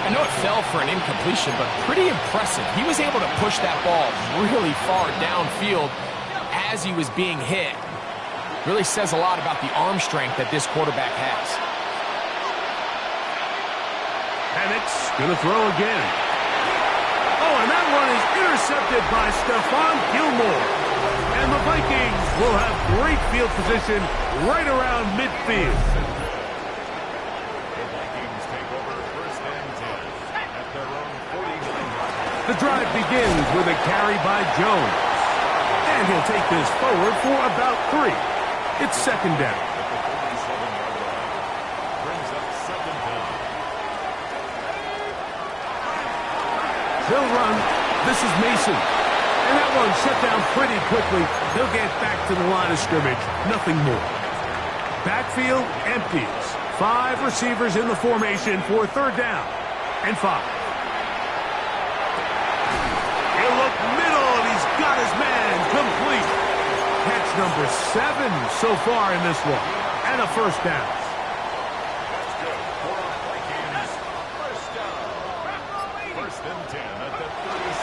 I know it fell for an incompletion, but pretty impressive. He was able to push that ball really far downfield as he was being hit. Really says a lot about the arm strength that this quarterback has. Penix gonna throw again. Oh, and that one is intercepted by Stephon Gilmore. And the Vikings will have great field position right around midfield. The drive begins with a carry by Jones. And he'll take this forward for about 3. It's 2nd down. He'll run. This is Mason. And that one shut down pretty quickly. He'll get back to the line of scrimmage. Nothing more. Backfield empties. 5 receivers in the formation for 3rd down and 5. He'll look middle, and he's got his man complete. Catch number 7 so far in this one. And a 1st down.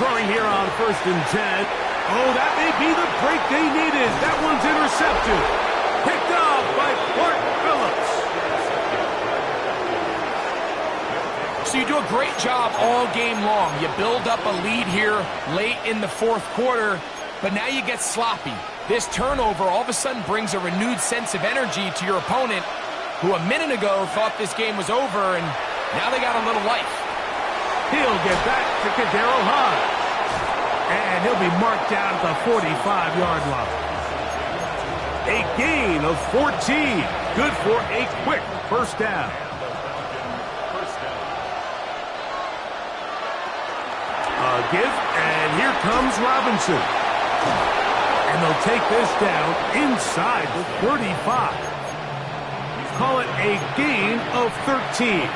Throwing here on 1st and 10. Oh, that may be the break they needed. That one's intercepted. Picked off by Clark Phillips. a great job all game long. You build up a lead here late in the fourth quarter, but now you get sloppy. This turnover all of a sudden brings a renewed sense of energy to your opponent, who a minute ago thought this game was over, and now they got a little life. He'll get back to Kadero High. And he'll be marked down at the 45-yard line. A gain of 14. Good for a quick first down. A give, and here comes Robinson. And they'll take this down inside the 35. Call it a gain of 13.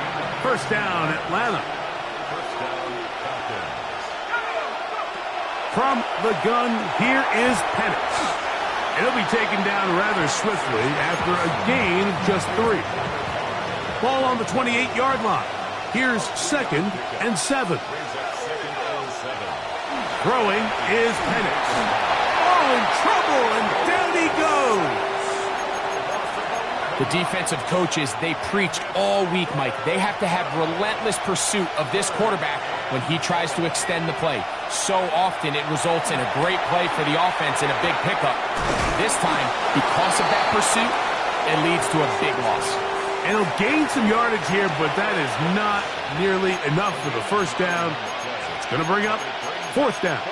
First down, Atlanta. From the gun, here is Penix. And he'll be taken down rather swiftly after a gain of just 3. Ball on the 28-yard line. Here's 2nd and 7. Throwing is Penix. Oh, in trouble, and down he goes. The defensive coaches, they preached all week, Mike. They have to have relentless pursuit of this quarterback when he tries to extend the play. So often it results in a great play for the offense and a big pickup. This time, because of that pursuit, it leads to a big loss. And he'll gain some yardage here, but that is not nearly enough for the first down. It's going to bring up 4th down.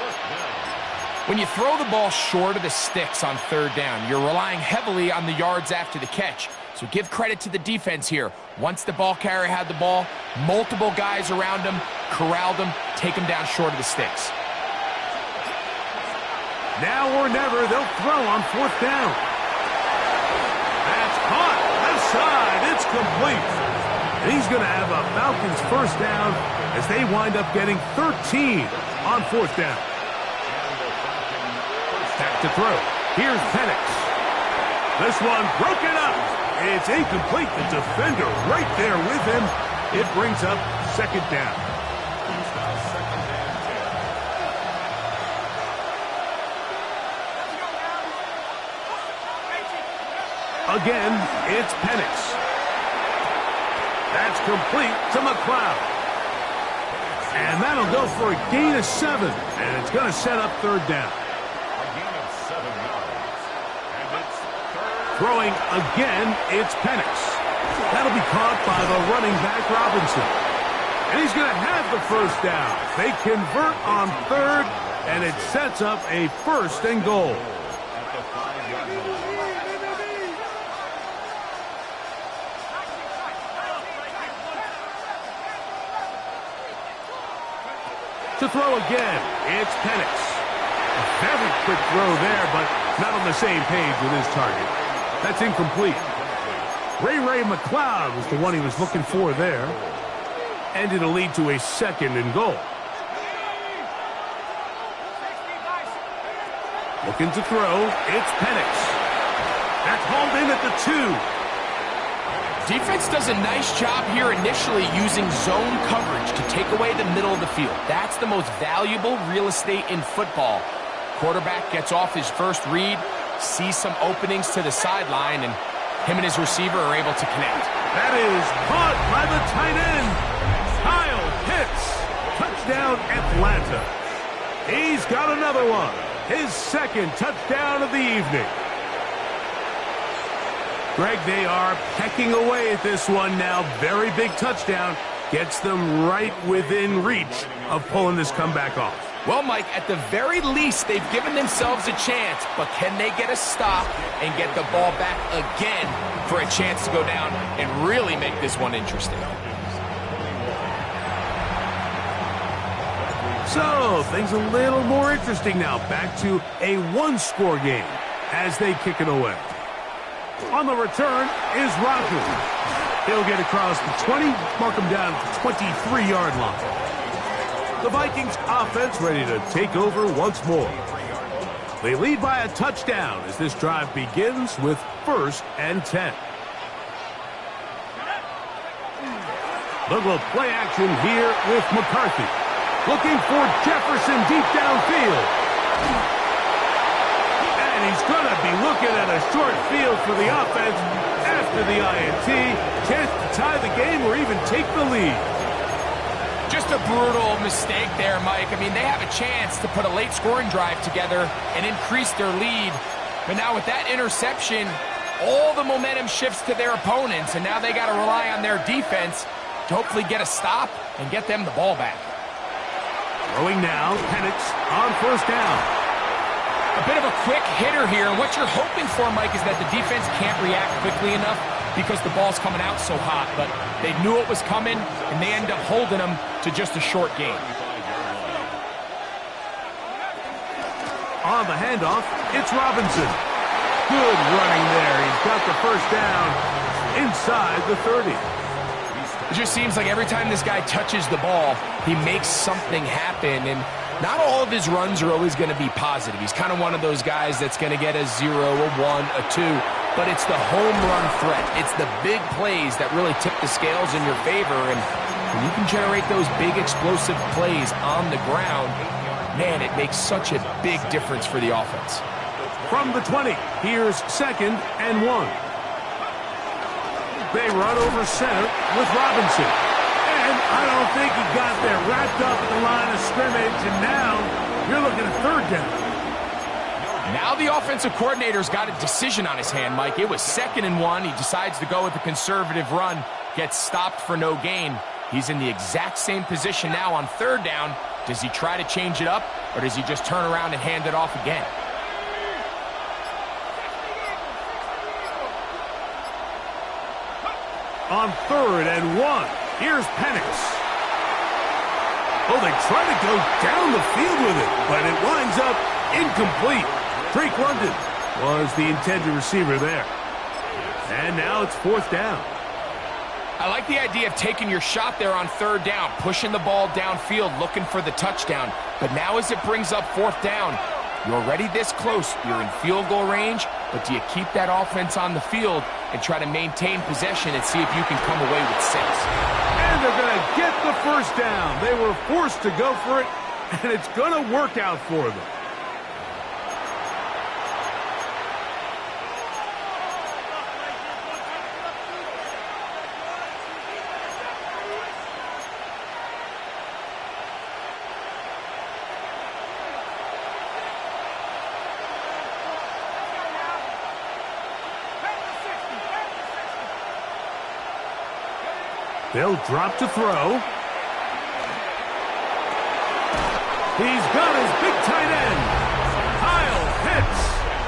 When you throw the ball short of the sticks on 3rd down, you're relying heavily on the yards after the catch. So give credit to the defense here. Once the ball carrier had the ball, multiple guys around him, corralled him, take him down short of the sticks. Now or never, they'll throw on 4th down. That's caught. Left side. It's complete. And he's going to have a Falcons first down as they wind up getting 13 on 4th down. Back to throw. Here's Penix. This one broken up. It's incomplete. The defender right there with him. It brings up 2nd down. Again, it's Penix. That's complete to McLeod. And that'll go for a gain of 7. And it's going to set up 3rd down. Throwing again, it's Penix. That'll be caught by the running back, Robinson. And he's going to have the first down. They convert on 3rd, and it sets up a 1st and goal. To throw again, it's Penix. A very quick throw there, but not on the same page with his target. That's incomplete. Ray McLeod was the one he was looking for there. And it'll lead to a 2nd and goal. Looking to throw, it's Penix. That's hauled in at the 2. Defense does a nice job here initially using zone coverage to take away the middle of the field. That's the most valuable real estate in football. Quarterback gets off his first read, sees some openings to the sideline, and him and his receiver are able to connect. That is caught by the tight end, Kyle Pitts. Touchdown, Atlanta. He's got another one. His 2nd touchdown of the evening. Greg, they are pecking away at this one now. Very big touchdown. Gets them right within reach of pulling this comeback off. Well, Mike, at the very least, they've given themselves a chance, but can they get a stop and get the ball back again for a chance to go down and really make this one interesting? So, things a little more interesting now. Back to a 1-score game as they kick it away. On the return is Rodgers. He'll get across the 20, mark him down at the 23-yard line. The Vikings offense ready to take over once more. They lead by a touchdown as this drive begins with 1st and 10. Look at play action here with McCarthy. Looking for Jefferson deep downfield. And he's going to be looking at a short field for the offense after the INT. Chance to tie the game or even take the lead. Just a brutal mistake there, Mike. I mean, they have a chance to put a late scoring drive together and increase their lead. But now with that interception, all the momentum shifts to their opponents, and now they got to rely on their defense to hopefully get a stop and get them the ball back. Throwing now, Penix on first down. A bit of a quick hitter here, and what you're hoping for, Mike, is that the defense can't react quickly enough because the ball's coming out so hot. But they knew it was coming, and they end up holding them to just a short gain. On the handoff, it's Robinson. Good running there. He's got the first down inside the 30. It just seems like every time this guy touches the ball, he makes something happen, and not all of his runs are always going to be positive. He's kind of one of those guys that's going to get a 0, a 1, a 2, but it's the home run threat. It's the big plays that really tip the scales in your favor, and when you can generate those big explosive plays on the ground, man, it makes such a big difference for the offense. From the 20, here's 2nd and 1. They run over center with Robinson. And I don't think he got there. Wrapped up at the line of scrimmage, and now you're looking at 3rd down. Now the offensive coordinator's got a decision on his hand, Mike. It was 2nd and 1. He decides to go with a conservative run, gets stopped for no gain. He's in the exact same position now on 3rd down. Does he try to change it up, or does he just turn around and hand it off again? On 3rd and 1, here's Penix. Oh, they try to go down the field with it, but it winds up incomplete. Drake London was the intended receiver there. And now it's 4th down. I like the idea of taking your shot there on 3rd down, pushing the ball downfield, looking for the touchdown. But now as it brings up 4th down, you're already this close. You're in field goal range, but do you keep that offense on the field and try to maintain possession and see if you can come away with 6? And they're going to get the first down. They were forced to go for it, and it's going to work out for them. They'll drop to throw. He's got his big tight end. Kyle Pitts.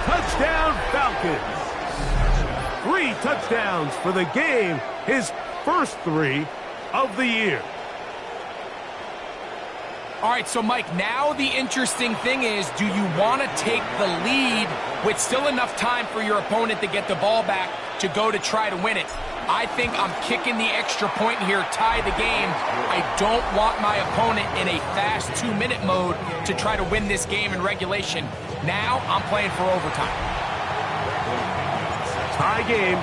Touchdown, Falcons. 3 touchdowns for the game. His first 3 of the year. All right, so Mike, now the interesting thing is, do you want to take the lead with still enough time for your opponent to get the ball back to go to try to win it? I think I'm kicking the extra point here, tie the game. I don't want my opponent in a fast 2-minute mode to try to win this game in regulation. Now I'm playing for overtime. Tie game.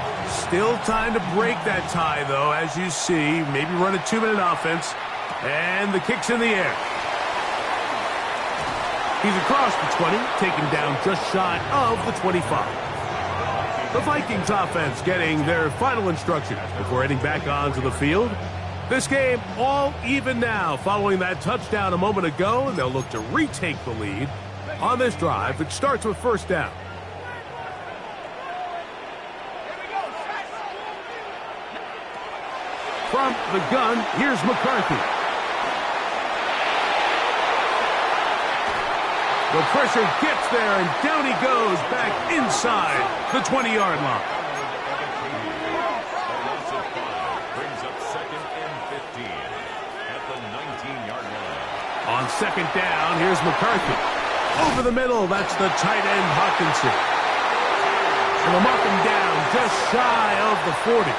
Still time to break that tie, though, as you see. Maybe run a 2-minute offense. And the kick's in the air. He's across the 20, taken down just shy of the 25. The Vikings offense getting their final instructions before heading back onto the field. This game all even now following that touchdown a moment ago, and they'll look to retake the lead on this drive. It starts with 1st down. From the gun, here's McCarthy. The pressure gets there, and down he goes back inside the 20-yard line. Brings up 2nd and 15 at the 19-yard line. On 2nd down, here's McCarthy. Over the middle, that's the tight end Hawkinson. And they'll mark him down just shy of the 40.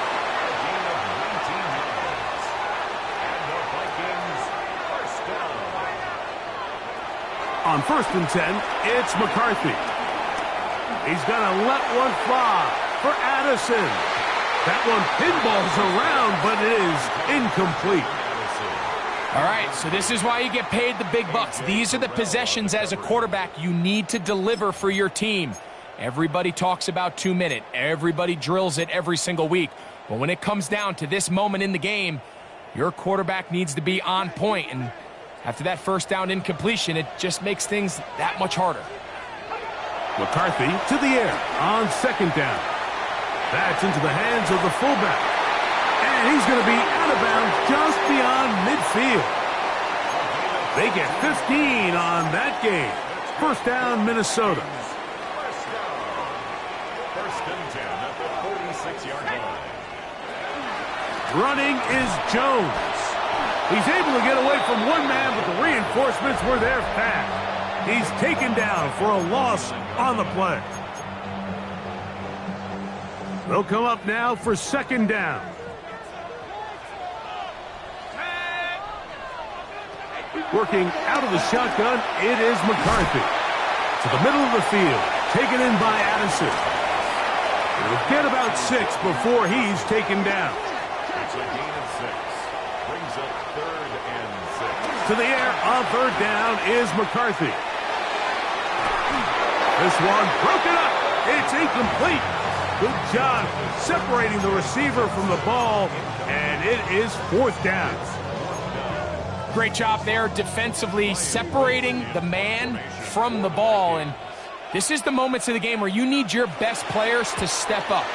On 1st and 10, it's McCarthy. He's going to let one fly for Addison. That one pinballs around, but it is incomplete. All right, so this is why you get paid the big bucks. These are the possessions as a quarterback you need to deliver for your team. Everybody talks about 2-minute. Everybody drills it every single week. But when it comes down to this moment in the game, Your quarterback needs to be on point, and after that first down incompletion, it just makes things that much harder. McCarthy to the air on second down. That's into the hands of the fullback. And he's going to be out of bounds just beyond midfield. They get 15 on that game. First down, Minnesota. First and 10 at the 46-yard line. Running is Jones. He's able to get away from one man, but the reinforcements were there fast. He's taken down for a loss on the play. They'll come up now for second down. Working out of the shotgun, it is McCarthy. To the middle of the field, taken in by Addison. It'll get about 6 before he's taken down. It's a gain of 6. Brings up third and 6. To the air on third down is McCarthy. This one broken up. It's incomplete. Good job separating the receiver from the ball, and it is fourth down. Great job there defensively separating the man from the ball. And this is the moments of the game where you need your best players to step up.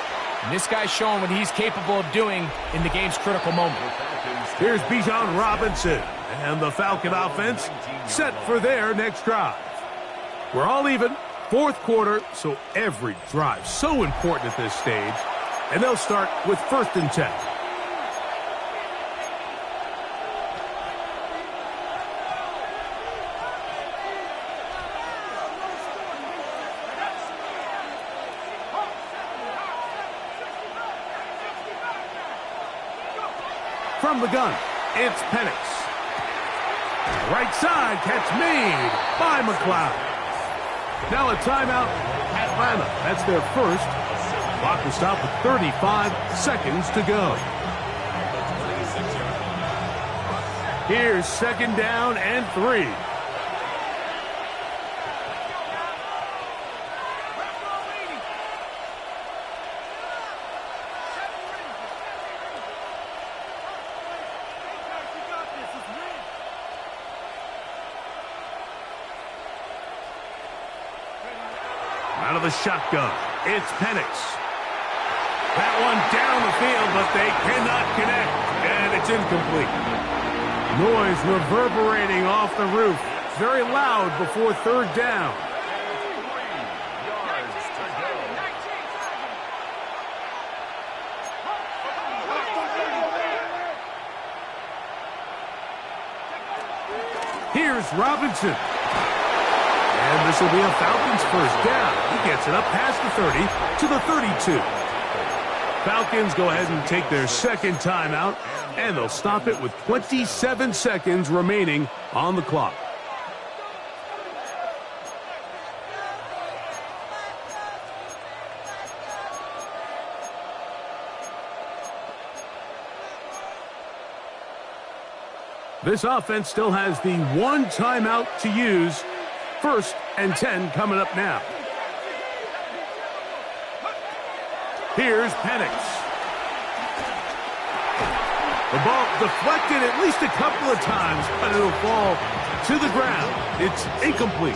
And this guy's showing what he's capable of doing in the game's critical moment. Here's Bijan Robinson and the Falcon offense set for their next drive. We're all even, fourth quarter, so every drive so important at this stage. And they'll start with first and 10. From the gun, it's Penix. Right side catch made by McLeod. Now a timeout, Atlanta. That's their first. Clock will stop with 35 seconds to go. Here's second down and 3. Out of the shotgun, it's Penix. That one down the field, but they cannot connect, and it's incomplete. Noise reverberating off the roof. Very loud before third down. Here's Robinson. And this will be a Falcons first down. He gets it up past the 30 to the 32. Falcons go ahead and take their second timeout, and they'll stop it with 27 seconds remaining on the clock. This offense still has the one timeout to use. First and 10 coming up now. Here's Penix. The ball deflected at least a couple of times, but it'll fall to the ground. It's incomplete.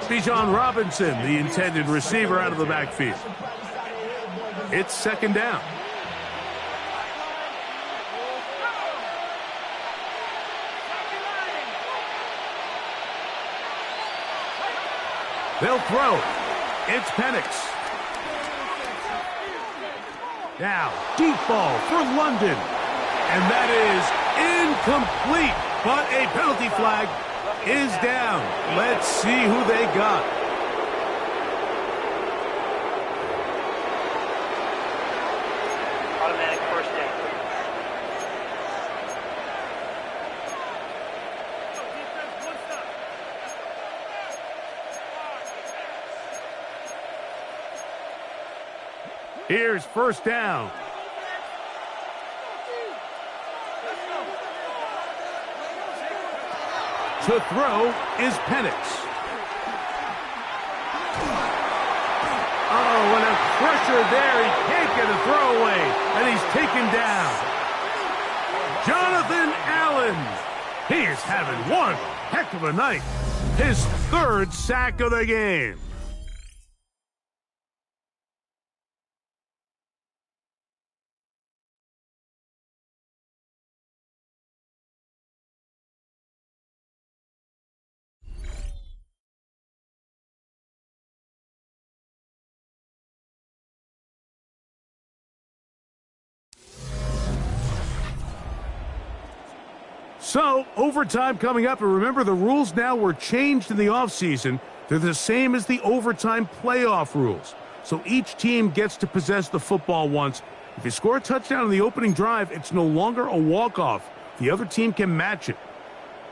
Bijan Robinson, the intended receiver, out of the backfield. It's second down. They'll throw. It's Penix. Now, deep ball for London. And that is incomplete. But a penalty flag is down. Let's see who they got. Automatic first down. Here's first down. To throw is Penix. Oh, and a pressure there. He can't get a throwaway, and he's taken down. Jonathan Allen. He is having one heck of a night. His third sack of the game. So, overtime coming up, and remember the rules now were changed in the offseason. They're the same as the overtime playoff rules. So each team gets to possess the football once. If you score a touchdown in the opening drive, it's no longer a walk-off. The other team can match it.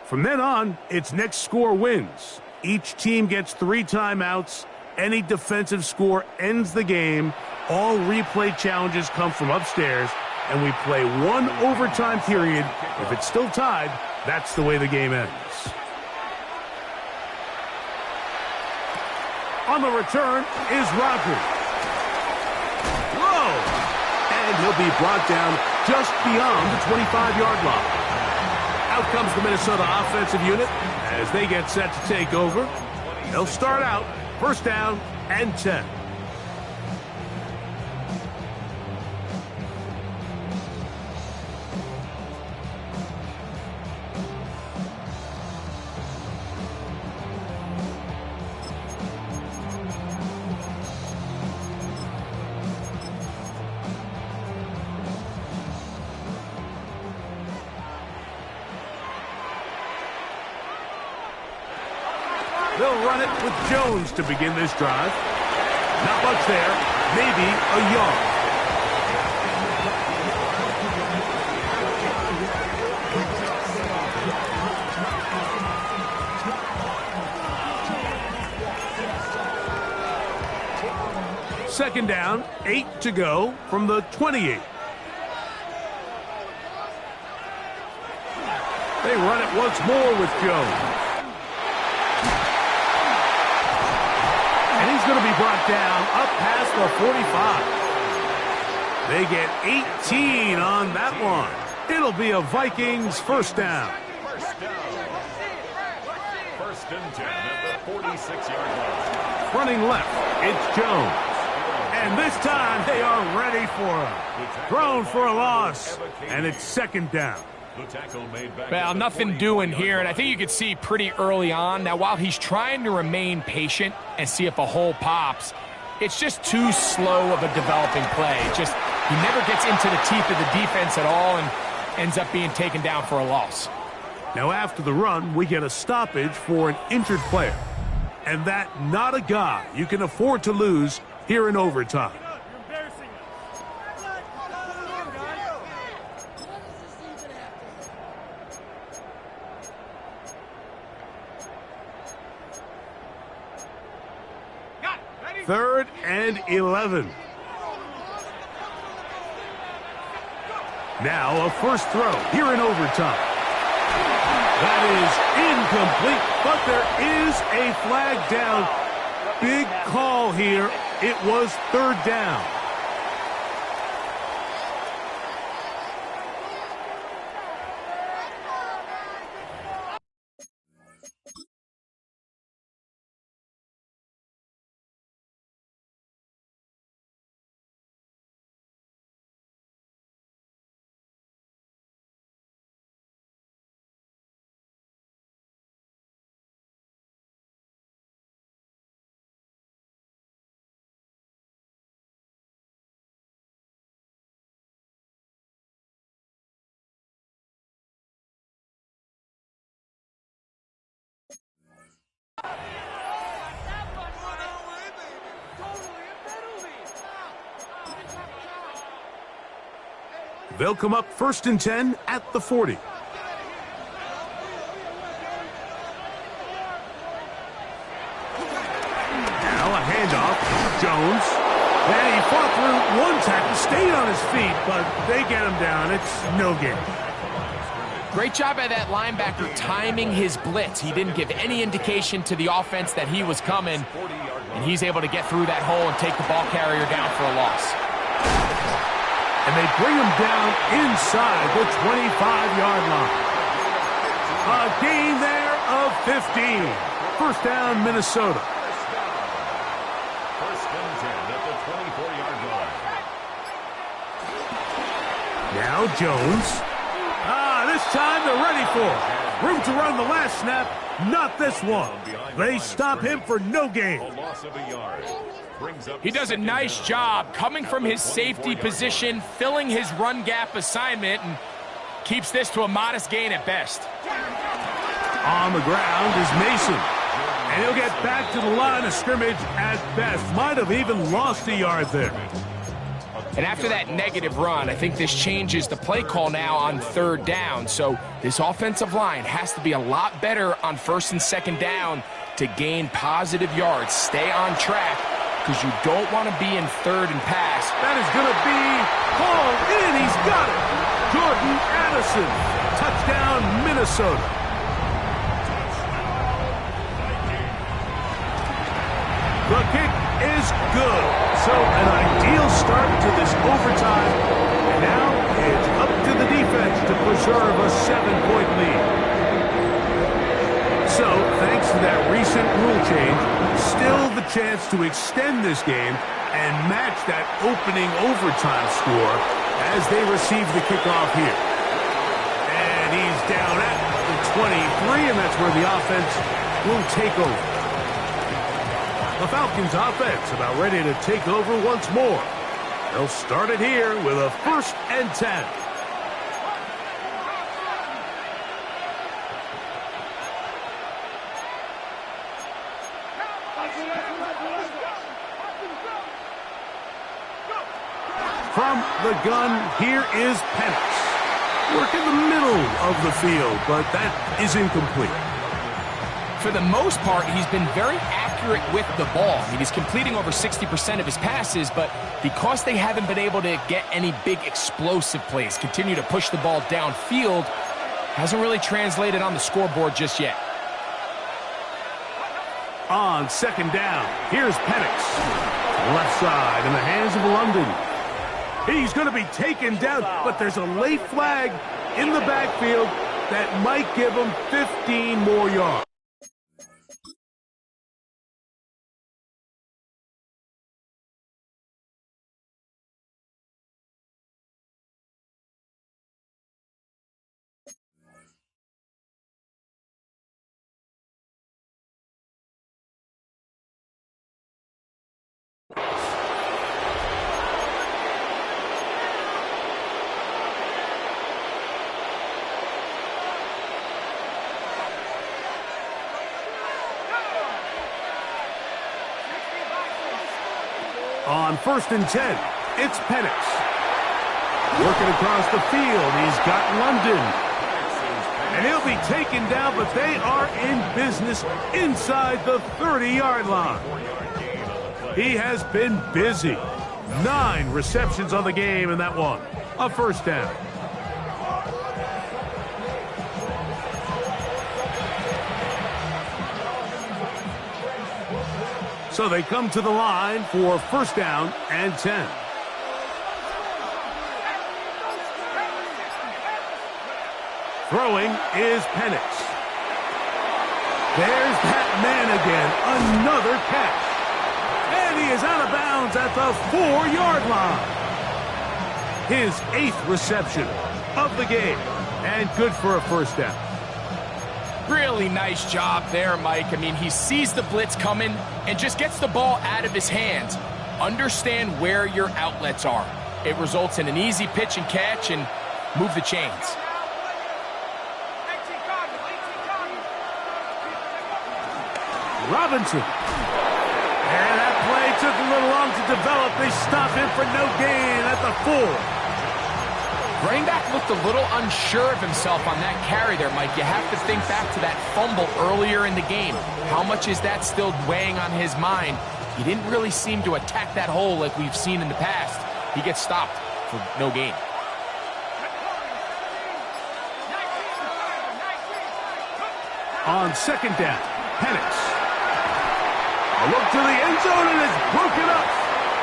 From then on, it's next score wins. Each team gets 3 timeouts. Any defensive score ends the game. All replay challenges come from upstairs. And we play 1 overtime period. If it's still tied, that's the way the game ends. On the return is Rodgers. Whoa! And he'll be brought down just beyond the 25-yard line. Out comes the Minnesota offensive unit as they get set to take over. They'll start out first down and 10. They'll run it with Jones to begin this drive. Not much there. Maybe a yard. Second down, 8 to go from the 28. They run it once more with Jones. And he's going to be brought down up past the 45. They get 18 on that one. It'll be a Vikings first down. First and 10 at the 46-yard line. Running left, it's Jones. And this time they are ready for him. Thrown for a loss, and it's second down. Well, nothing doing here, and I think you could see pretty early on. Now, while he's trying to remain patient and see if a hole pops, it's just too slow of a developing play. He never gets into the teeth of the defense at all and ends up being taken down for a loss. Now, after the run, we get a stoppage for an injured player. And that not a guy you can afford to lose here in overtime. Third and 11. Now a first throw here in overtime. That is incomplete, but there is a flag down. Big call here. It was third down. They'll come up first and 10 at the 40. Now a handoff. Jones. And he fought through one tackle, stayed on his feet, but they get him down. It's no gain. Great job by that linebacker timing his blitz. He didn't give any indication to the offense that he was coming, and he's able to get through that hole and take the ball carrier down for a loss. And they bring him down inside the 25-yard line. A gain there of 15. First down, Minnesota. First and 10 at the 24-yard line. Now Jones. This time they're ready for it. Room to run the last snap, not this one. They stop him for no gain. A loss of a yard. He does a nice job coming from his safety position, filling his run gap assignment, and keeps this to a modest gain at best. On the ground is Mason. And he'll get back to the line of scrimmage at best. Might have even lost a yard there. And after that negative run, I think this changes the play call now on third down. So this offensive line has to be a lot better on first and second down to gain positive yards. Stay on track because you don't want to be in third and pass. That is going to be hauled in. He's got it. Jordan Addison. Touchdown, Minnesota. The kick is good. So an ideal start to this overtime. And now it's up to the defense to preserve a 7-point lead. So thanks to that recent rule change, still the chance to extend this game and match that opening overtime score as they receive the kickoff here. And he's down at the 23, and that's where the offense will take over. The Falcons offense about ready to take over once more. They'll start it here with a 1st and 10. From the gun, here is Penix. Work in the middle of the field, but that is incomplete. For the most part, he's been very accurate with the ball. I mean, he's completing over 60% of his passes, but because they haven't been able to get any big explosive plays, continue to push the ball downfield, hasn't really translated on the scoreboard just yet. On second down, here's Penix. Left side in the hands of London. He's going to be taken down, but there's a late flag in the backfield that might give him 15 more yards. On 1st and 10, it's Penix. Working across the field, he's got London. And he'll be taken down, but they are in business inside the 30-yard line. He has been busy. 9 receptions on the game in that one. A 1st down. So they come to the line for 1st down and 10. Throwing is Penix. There's that man again. Another catch. And he is out of bounds at the 4-yard line. His 8th reception of the game. And good for a 1st down. Really nice job there, Mike. I mean, he sees the blitz coming and just gets the ball out of his hands. Understand where your outlets are. It results in an easy pitch and catch and move the chains. Robinson. And that play took a little long to develop. They stop him for no gain at the 4. Running back looked a little unsure of himself on that carry there, Mike. You have to think back to that fumble earlier in the game. How much is that still weighing on his mind? He didn't really seem to attack that hole like we've seen in the past. He gets stopped for no gain. On 2nd down, Penix. A look to the end zone, and it's broken up.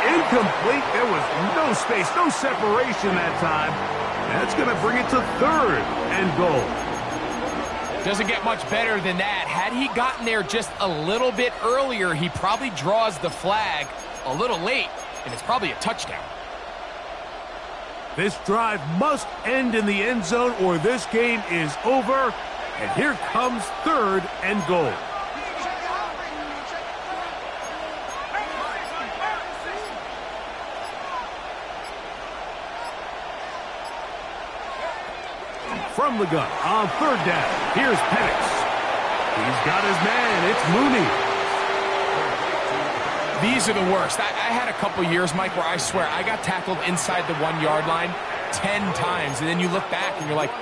incomplete. There was no space, no separation that time. That's going to bring it to 3rd and goal. Doesn't get much better than that. Had he gotten there just a little bit earlier, he probably draws the flag a little late, and it's probably a touchdown. This drive must end in the end zone or this game is over. And here comes 3rd and goal. From the gun on 3rd down, here's Penix. He's got his man, it's Mooney. These are the worst. I had a couple years, Mike, where I swear I got tackled inside the 1-yard line 10 times. And then you look back and you're like,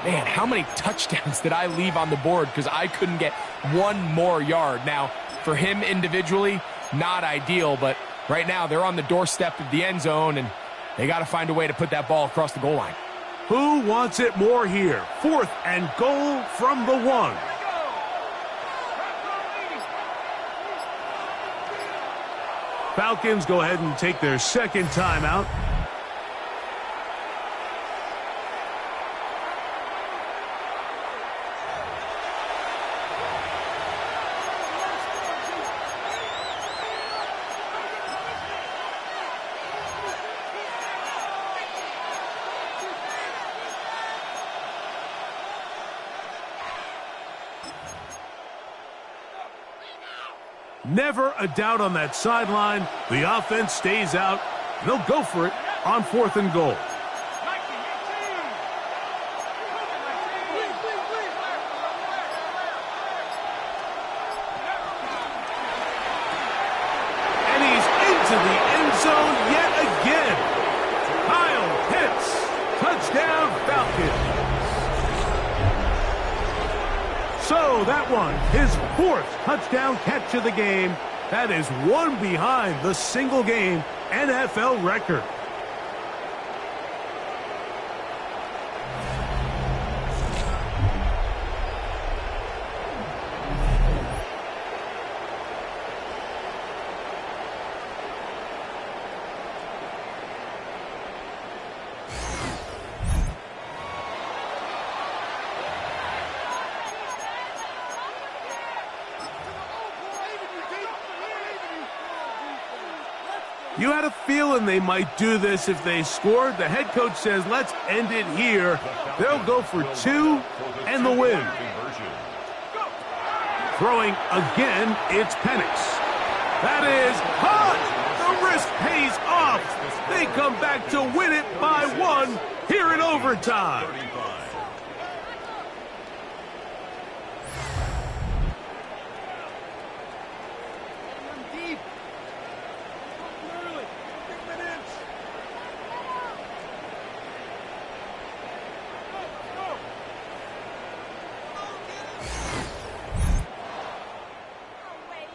man, how many touchdowns did I leave on the board because I couldn't get one more yard? Now, for him individually, not ideal, but right now they're on the doorstep of the end zone, and they got to find a way to put that ball across the goal line. Who wants it more here? 4th and goal from the 1. Falcons go ahead and take their 2nd timeout. Never a doubt on that sideline. The offense stays out. They'll go for it on 4th and goal. And he's into the end zone yet again. Kyle Pitts, touchdown Falcons. So that one, his 4th touchdown catch of the game. That is one behind the single-game NFL record. You had a feeling they might do this if they scored. The head coach says, let's end it here. They'll go for 2 and the win. Throwing again, it's Penix. That is hot. The risk pays off. They come back to win it by 1 here in overtime.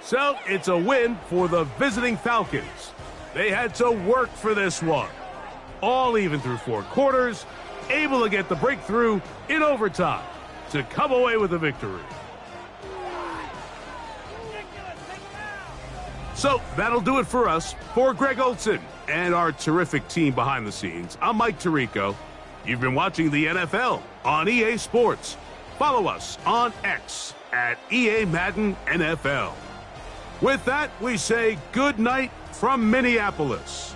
So it's a win for the visiting Falcons. They had to work for this one. All even through 4 quarters, able to get the breakthrough in overtime to come away with a victory. So that'll do it for us. For Greg Olson and our terrific team behind the scenes, I'm Mike Tirico. You've been watching the NFL on EA Sports. Follow us on X at EA Madden NFL. With that, we say good night from Minneapolis.